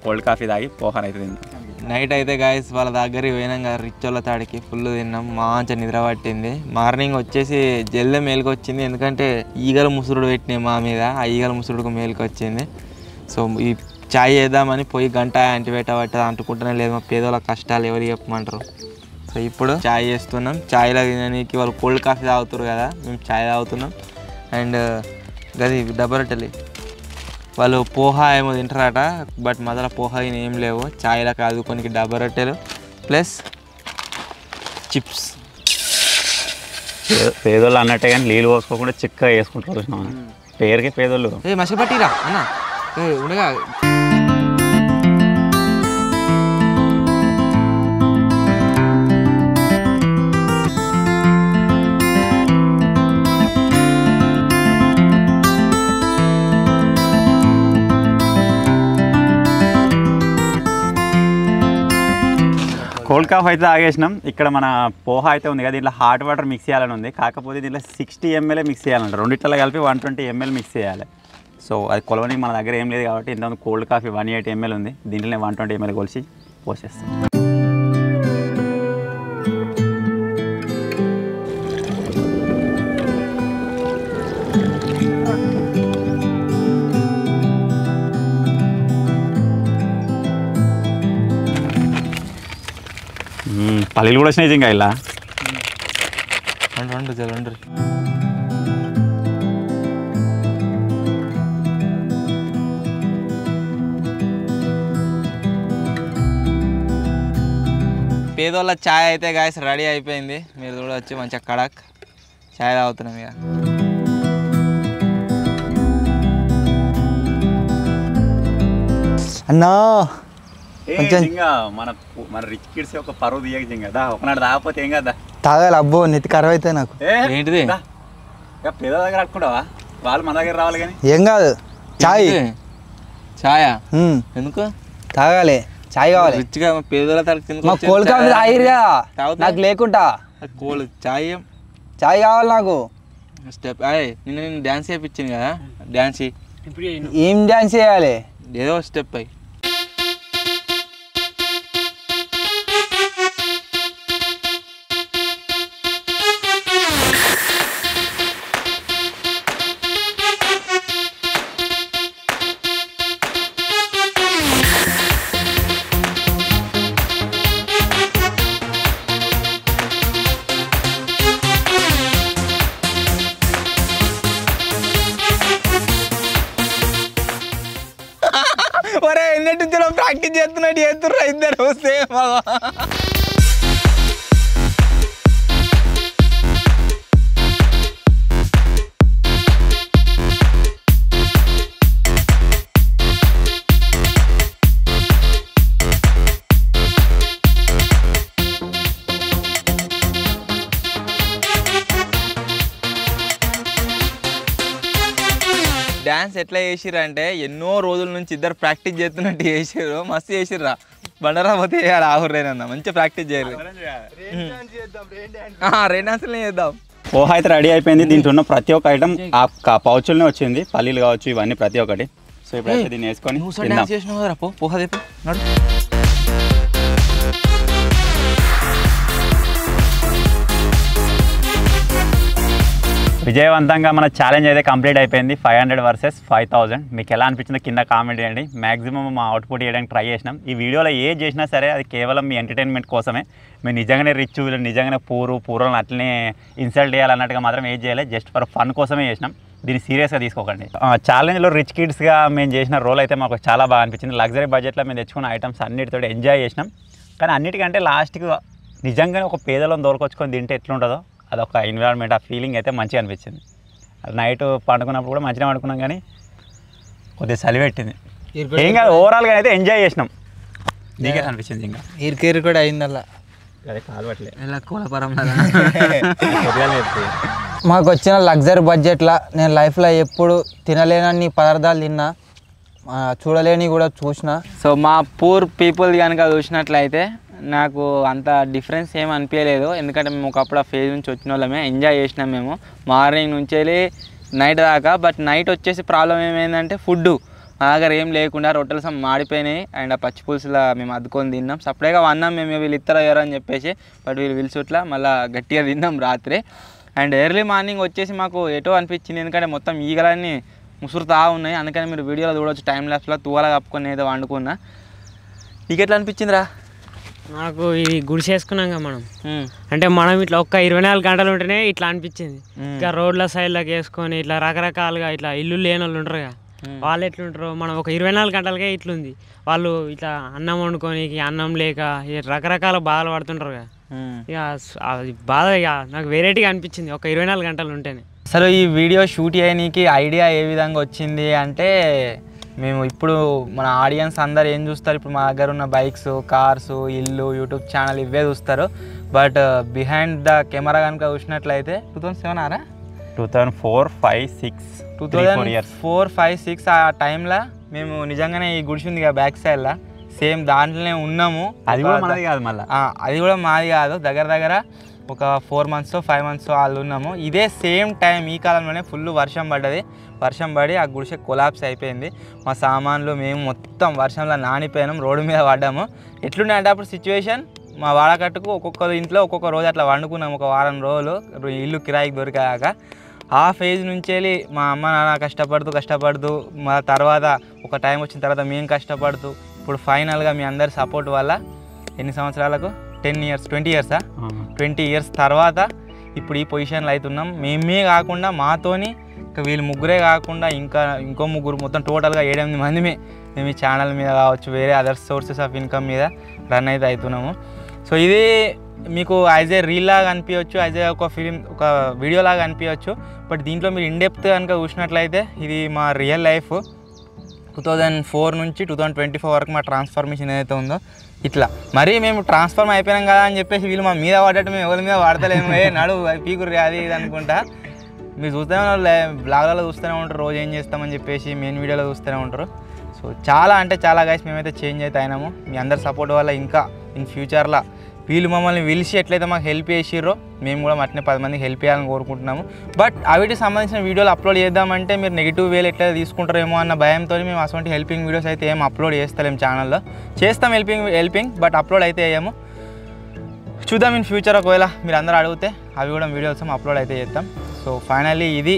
కోల్డ్ కాఫీ తాగి పోహా అయితే తింటాం. నైట్ అయితే గాయస్ వాళ్ళ దగ్గరికి పోయినాం కదా, రిచ్చోళ్ళ తాడికి ఫుల్ తిన్నాం. మంచిగా నిద్ర పట్టింది. మార్నింగ్ వచ్చేసి జల్దీ మేలుకు వచ్చింది, ఎందుకంటే ఈగల ముసురుడు పెట్టినాయి మా మీద. ఆ ఈగల ముసురుడుకు మేలుకు వచ్చింది. సో ఈ చాయ్ చేద్దామని పోయి గంట యాంటీబయాటిక్ పట్టదు అంటుకుంటూనే లేదు. మా పేదోళ్ళ కష్టాలు ఎవరు చెప్పమంటారు. సో ఇప్పుడు చాయ్ చేస్తున్నాం. చాయ్లో తినడానికి వాళ్ళు కోల్డ్ కాఫీ తాగుతారు కదా, మేము చాయ్ తాగుతున్నాం. అండ్ గది డబ్బా రొట్టెలు వాళ్ళు పోహా ఏమో తింటారట, బట్ మొదల పోహా ఏం లేవు. చాయ్లో కాదు కొన్ని డబ్బా రొట్టెలు ప్లస్ చిప్స్. పేదోళ్ళు అన్నట్టే కానీ నీళ్ళు పోసుకోకుండా చిక్కగా వేసుకుంటారు. పేరుకి పేదోళ్ళు. మసి పట్టిరా అన్న ఉండగా. కోల్డ్ కాఫీ అయితే తాగేసినాం. ఇక్కడ మన పోహా అయితే ఉంది కదా, దీంట్లో హాట్ వాటర్ మిక్స్ చేయాలని ఉంది. కాకపోతే దీంట్లో 60 ml మిక్స్ చేయాలంట. రెండిట్లలో కలిపి 120 ml మిక్స్ చేయాలి. సో అది కొలవడానికి మన దగ్గర ఏం లేదు కాబట్టి ఇంత కోల్డ్ కాఫీ 180 ml ఉంది, దీంట్లోనే 120 ml కొలిసి పోసేస్తాం. పల్లీలు కూడా వచ్చినాయి ఇంకా ఇలా. పేదోళ్ళ ఛాయ్ అయితే గాయస్ రెడీ అయిపోయింది. మీరు చూడవచ్చు మంచిగా కడక్ ఛాయ్ తాగుతున్నాం. ఇక అన్నా మన రిచ్ కిడ్స్ ఒక పరువు తీయక కదా, ఒకనాడు తాగకపోతే ఏం కదా తాగాలి. అబ్బో నెత్తి కరవ అయితే నాకు. ఏంటిది పేద దగ్గర అట్టుకుంటావా? వాళ్ళు మన దగ్గర రావాలి కానీ ఏం కాదు. చాయ్ ఛాయా ఎందుకు తాగాలి? చాయ్ కావాలి. రిచ్గా పేదోళ్ళ తరగతి మా కోల్డ్ కాఫీ తాగిరు కదా, నాకు లేకుండా కోల్డ్ చాయ్ కావాలి నాకు. స్టెప్ నిన్న నేను డ్యాన్స్ చేయించింది కదా, డ్యాన్స్ ఏం డ్యాన్స్ చేయాలి? ఏదో స్టెప్ అయ్యి. ఒరే ఎన్నట్టు ప్రాక్టీస్ చేస్తున్నట్టు చేస్తుర్రా ఇద్దరు సేమ్. డ్యాన్స్ ఎట్లా చేసిర్రు అంటే ఎన్నో రోజుల నుంచి ఇద్దరు ప్రాక్టీస్ చేస్తున్నట్టు చేసిర్రు. మస్తు చేసిర్రా. బండరా పోతే చేయాలి ఆహురేనన్న, మంచిగా ప్రాక్టీస్ చేయాలి. రెండు డాన్సులు చేద్దాం. పోహా అయితే రెడీ అయిపోయింది. దీంట్లో ఉన్న ప్రతి ఒక్క ఐటమ్ ఆ పౌచుల్నే వచ్చింది. పల్లీలు కావచ్చు, ఇవన్నీ ప్రతి ఒక్కటి. సో ఇప్పుడైతే దీన్ని వేసుకొని పోహా చెప్పు నడు. విజయవంతంగా మన ఛాలెంజ్ అయితే కంప్లీట్ అయిపోయింది. 500 వర్సెస్ 5000. మీకు ఎలా అనిపించిందో కింద కామెంట్ చేయండి. మ్యాక్సిమం మా అవుట్పుట్ చేయడానికి ట్రై చేసినాం. ఈ వీడియోలో ఏ చేసినా సరే అది కేవలం మీ ఎంటర్టైన్మెంట్ కోసమే. మీరు నిజంగానే రిచ్ నిజంగానే పూర్వలను అట్లనే ఇన్సల్ట్ చేయాలన్నట్టుగా మాత్రం ఏం చేయలేదు. జస్ట్ ఫర్ ఫన్ కోసమే చేసినాం. దీన్ని సీరియస్గా తీసుకోకండి. ఛాలెంజ్లో రిచ్ కిడ్స్గా మేము చేసిన రోల్ అయితే మాకు చాలా బాగా అనిపించింది. లగ్జరీ బడ్జెట్లో మేము తెచ్చుకున్న ఐటమ్స్ అన్నిటితో ఎంజాయ్ చేసినాం. కానీ అన్నిటికంటే లాస్ట్కి నిజంగానే ఒక పేదలను దోలుకొచ్చుకొని తింటే ఎట్లుంటుందో అదొక ఎన్విరాన్మెంట్, ఆ ఫీలింగ్ అయితే మంచిగా అనిపించింది. నైట్ పండుకున్నప్పుడు కూడా మంచిగా పండుకున్నాం, కానీ కొద్దిగా చలి పెట్టింది. ఏం కాదు, ఓవరాల్గా అయితే ఎంజాయ్ చేసినాం. నీకే అనిపించింది ఇంకా ఇరికేరు కూడా అయిందల్లా. అదే కాలువట్లే ఇలా కూలపరం మాకు వచ్చిన లగ్జరీ బడ్జెట్లో నేను లైఫ్లో ఎప్పుడు తినలేనన్ని పదార్థాలు తిన్నా, చూడలేని కూడా చూసిన. సో మా పూర్ పీపుల్ కనుక చూసినట్లయితే నాకు అంత డిఫరెన్స్ ఏం అనిపించలేదు. ఎందుకంటే మేము ఒకప్పుడు ఆ ఫేజ్ నుంచి వచ్చిన వాళ్ళమే, ఎంజాయ్ చేసినాం మేము మార్నింగ్ నుంచి వెళ్ళి నైట్ దాకా. బట్ నైట్ వచ్చేసి ప్రాబ్లం ఏమైందంటే ఫుడ్ మా దగ్గర ఏం లేకుండా రొట్టెలు సమ్ మాడిపోయినాయి. అండ్ ఆ పచ్చి పులుసులా మేము అద్దుకొని తిన్నాం. సపరేట్గా అన్నాం మేము, వీళ్ళు ఇద్దరు అయ్యారు అని చెప్పేసి. బట్ వీళ్ళు విలుచుట్లా మళ్ళీ గట్టిగా తిన్నాం రాత్రి. అండ్ ఎర్లీ మార్నింగ్ వచ్చేసి మాకు ఎటో అనిపించింది, ఎందుకంటే మొత్తం ఈగలన్నీ ముసురుతా ఉన్నాయి. అందుకని మీరు వీడియోలో చూడవచ్చు, టైం ల్యాప్స్లో తువాల కప్పుకొని ఏదో వండుకున్నా. నీకు ఎట్లా అనిపించిందిరా? నాకు ఇది గుడిసేసుకున్నాం కదా మనం, అంటే మనం ఇట్లా ఒక్క 24 గంటలు ఉంటేనే ఇట్లా అనిపించింది. ఇంకా రోడ్ల సైడ్లోకి వేసుకొని ఇట్లా రకరకాలుగా ఇట్లా ఇల్లు లేని వాళ్ళు ఉంటారు కదా, వాళ్ళు ఎట్లుంటారు, మనం ఒక 24 గంటలకే ఇట్లుంది. వాళ్ళు ఇట్లా అన్నం వండుకొని అన్నం లేక రకరకాల బాధలు పడుతుంటారు కదా. ఇక అది బాధ ఇక నాకు వెరైటీగా అనిపించింది ఒక 24 గంటలు ఉంటేనే. అసలు ఈ వీడియో షూట్ చేయడానికి ఐడియా ఏ విధంగా వచ్చింది అంటే, మేము ఇప్పుడు మన ఆడియన్స్ అందరు ఏం చూస్తారు, ఇప్పుడు మా దగ్గర ఉన్న బైక్స్, కార్స్, ఇల్లు, యూట్యూబ్ ఛానల్ ఇవే చూస్తారు. బట్ బిహైండ్ ద కెమెరా కనుక చూసినట్లయితే 2007 ఆరా 2004, 5, 6 2004, 5, 6 ఆ టైంలో మేము నిజంగానే ఈ గుడిసి ఉంది కదా బ్యాక్ సైడ్లో, సేమ్ దాంట్లోనే ఉన్నాము. అది కూడా మాది కాదు, మళ్ళీ అది కూడా మాది కాదు. దగ్గర ఒక 4 months 5 months వాళ్ళు ఉన్నాము. ఇదే సేమ్ టైం ఈ కాలంలోనే ఫుల్ వర్షం పడ్డది. వర్షం పడి ఆ గుడిసె కొలాప్స్ అయిపోయింది. మా సామాన్లు మేము మొత్తం వర్షంలో నానిపోయినాం, రోడ్డు మీద పడ్డాము. ఎట్లుండే అంటే అప్పుడు సిచ్యువేషన్, మా వాడకట్టుకు ఒక్కొక్క ఇంట్లో ఒక్కొక్క రోజు అట్లా వండుకున్నాము. ఒక వారం రోజులు ఇల్లు కిరాయికి దొరికాక ఆ ఫేజ్ నుంచి వెళ్ళి మా అమ్మ నాన్న కష్టపడుతూ మా తర్వాత ఒక టైం వచ్చిన తర్వాత మేము కష్టపడుతూ ఇప్పుడు ఫైనల్గా మీ అందరి సపోర్ట్ వల్ల ఎన్ని సంవత్సరాలకు 10 years 20 years 20 years తర్వాత ఇప్పుడు ఈ పొజిషన్లో అవుతున్నాం. మేమే కాకుండా మాతోని ఇంకా వీళ్ళు ముగ్గురే కాకుండా ఇంకో ముగ్గురు, మొత్తం టోటల్గా 7-8 మంది మేము ఈ ఛానల్ మీద కావచ్చు, వేరే అదర్ సోర్సెస్ ఆఫ్ ఇన్కమ్ మీద రన్ అయితే అవుతున్నాము. సో ఇది మీకు యాజ్ ఏ రీల్ లాగా అనిపించవచ్చు, యాజ్ ఏ ఒక ఫిలిం, ఒక వీడియో లాగా అనిపించవచ్చు. బట్ దీంట్లో మీరు ఇన్డెప్త్ కనుక చూసినట్లయితే ఇది మా రియల్ లైఫ్. 2004 నుంచి 2024 వరకు మా ట్రాన్స్ఫర్మేషన్ ఏదైతే ఉందో ఇట్లా. మరి మేము ట్రాన్స్ఫర్మ్ అయిపోయినాం కదా అని చెప్పేసి వీళ్ళు మా మీద పడ్డట్టు మేము ఎవరి మీద పడతలేము, నడు పీకుర్రి అది ఇది అనుకుంటా. మీరు చూస్తూనే ఉన్నారు, బ్లాగ్లలో చూస్తూనే ఉంటారు రోజు ఏం చేస్తామని చెప్పేసి, మెయిన్ వీడియోలో చూస్తూనే ఉంటారు. సో చాలా అంటే చాలా గైస్ మేమైతే చేంజ్ అయితే అయినాము. మీ అందరి సపోర్ట్ వల్ల ఇంకా ఇన్ ఫ్యూచర్లో వీళ్ళు మమ్మల్ని పిలిచి ఎట్లయితే మాకు హెల్ప్ చేసిర్రో మేము కూడా అట్నే 10 మందికి హెల్ప్ చేయాలని కోరుకుంటున్నాము. బట్ వీటికి సంబంధించిన వీడియోలు అప్లోడ్ చేద్దామంటే మీరు నెగిటివ్ వేలు ఎట్లయితే తీసుకుంటారేమో అన్న భయంతో మేము అటువంటి హెల్పింగ్ వీడియోస్ అయితే ఏం అప్లోడ్ చేస్తలేము ఛానల్లో. చేస్తాం హెల్పింగ్ బట్ అప్లోడ్ అయితే వేయము. చూద్దాం ఇన్ ఫ్యూచర్, ఒకవేళ మీరు అందరూ అడిగితే అవి కూడా వీడియోస్ అప్లోడ్ అయితే చేద్దాం. సో ఫైనల్లీ ఇది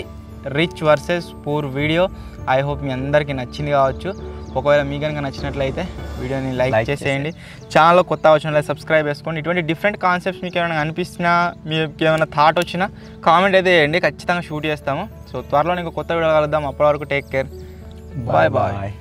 rich versus poor video. I hope మీ అందరికీ నచ్చింది కావచ్చు. ఒకవేళ మీకు కనుక నచ్చినట్లయితే వీడియోని లైక్ చేసేయండి. ఛానల్లో కొత్త వచ్చినట్లయితే సబ్స్క్రైబ్ చేసుకోండి. ఇటువంటి డిఫరెంట్ కాన్సెప్ట్స్ మీకు ఏమైనా అనిపించినా, మీకు ఏమైనా థాట్ వచ్చినా కామెంట్ అయితే చేయండి, ఖచ్చితంగా షూట్ చేస్తాము. సో త్వరలో ఇంకో కొత్త వీడియో కలుద్దాం. అప్పటి వరకు టేక్ కేర్, బాయ్.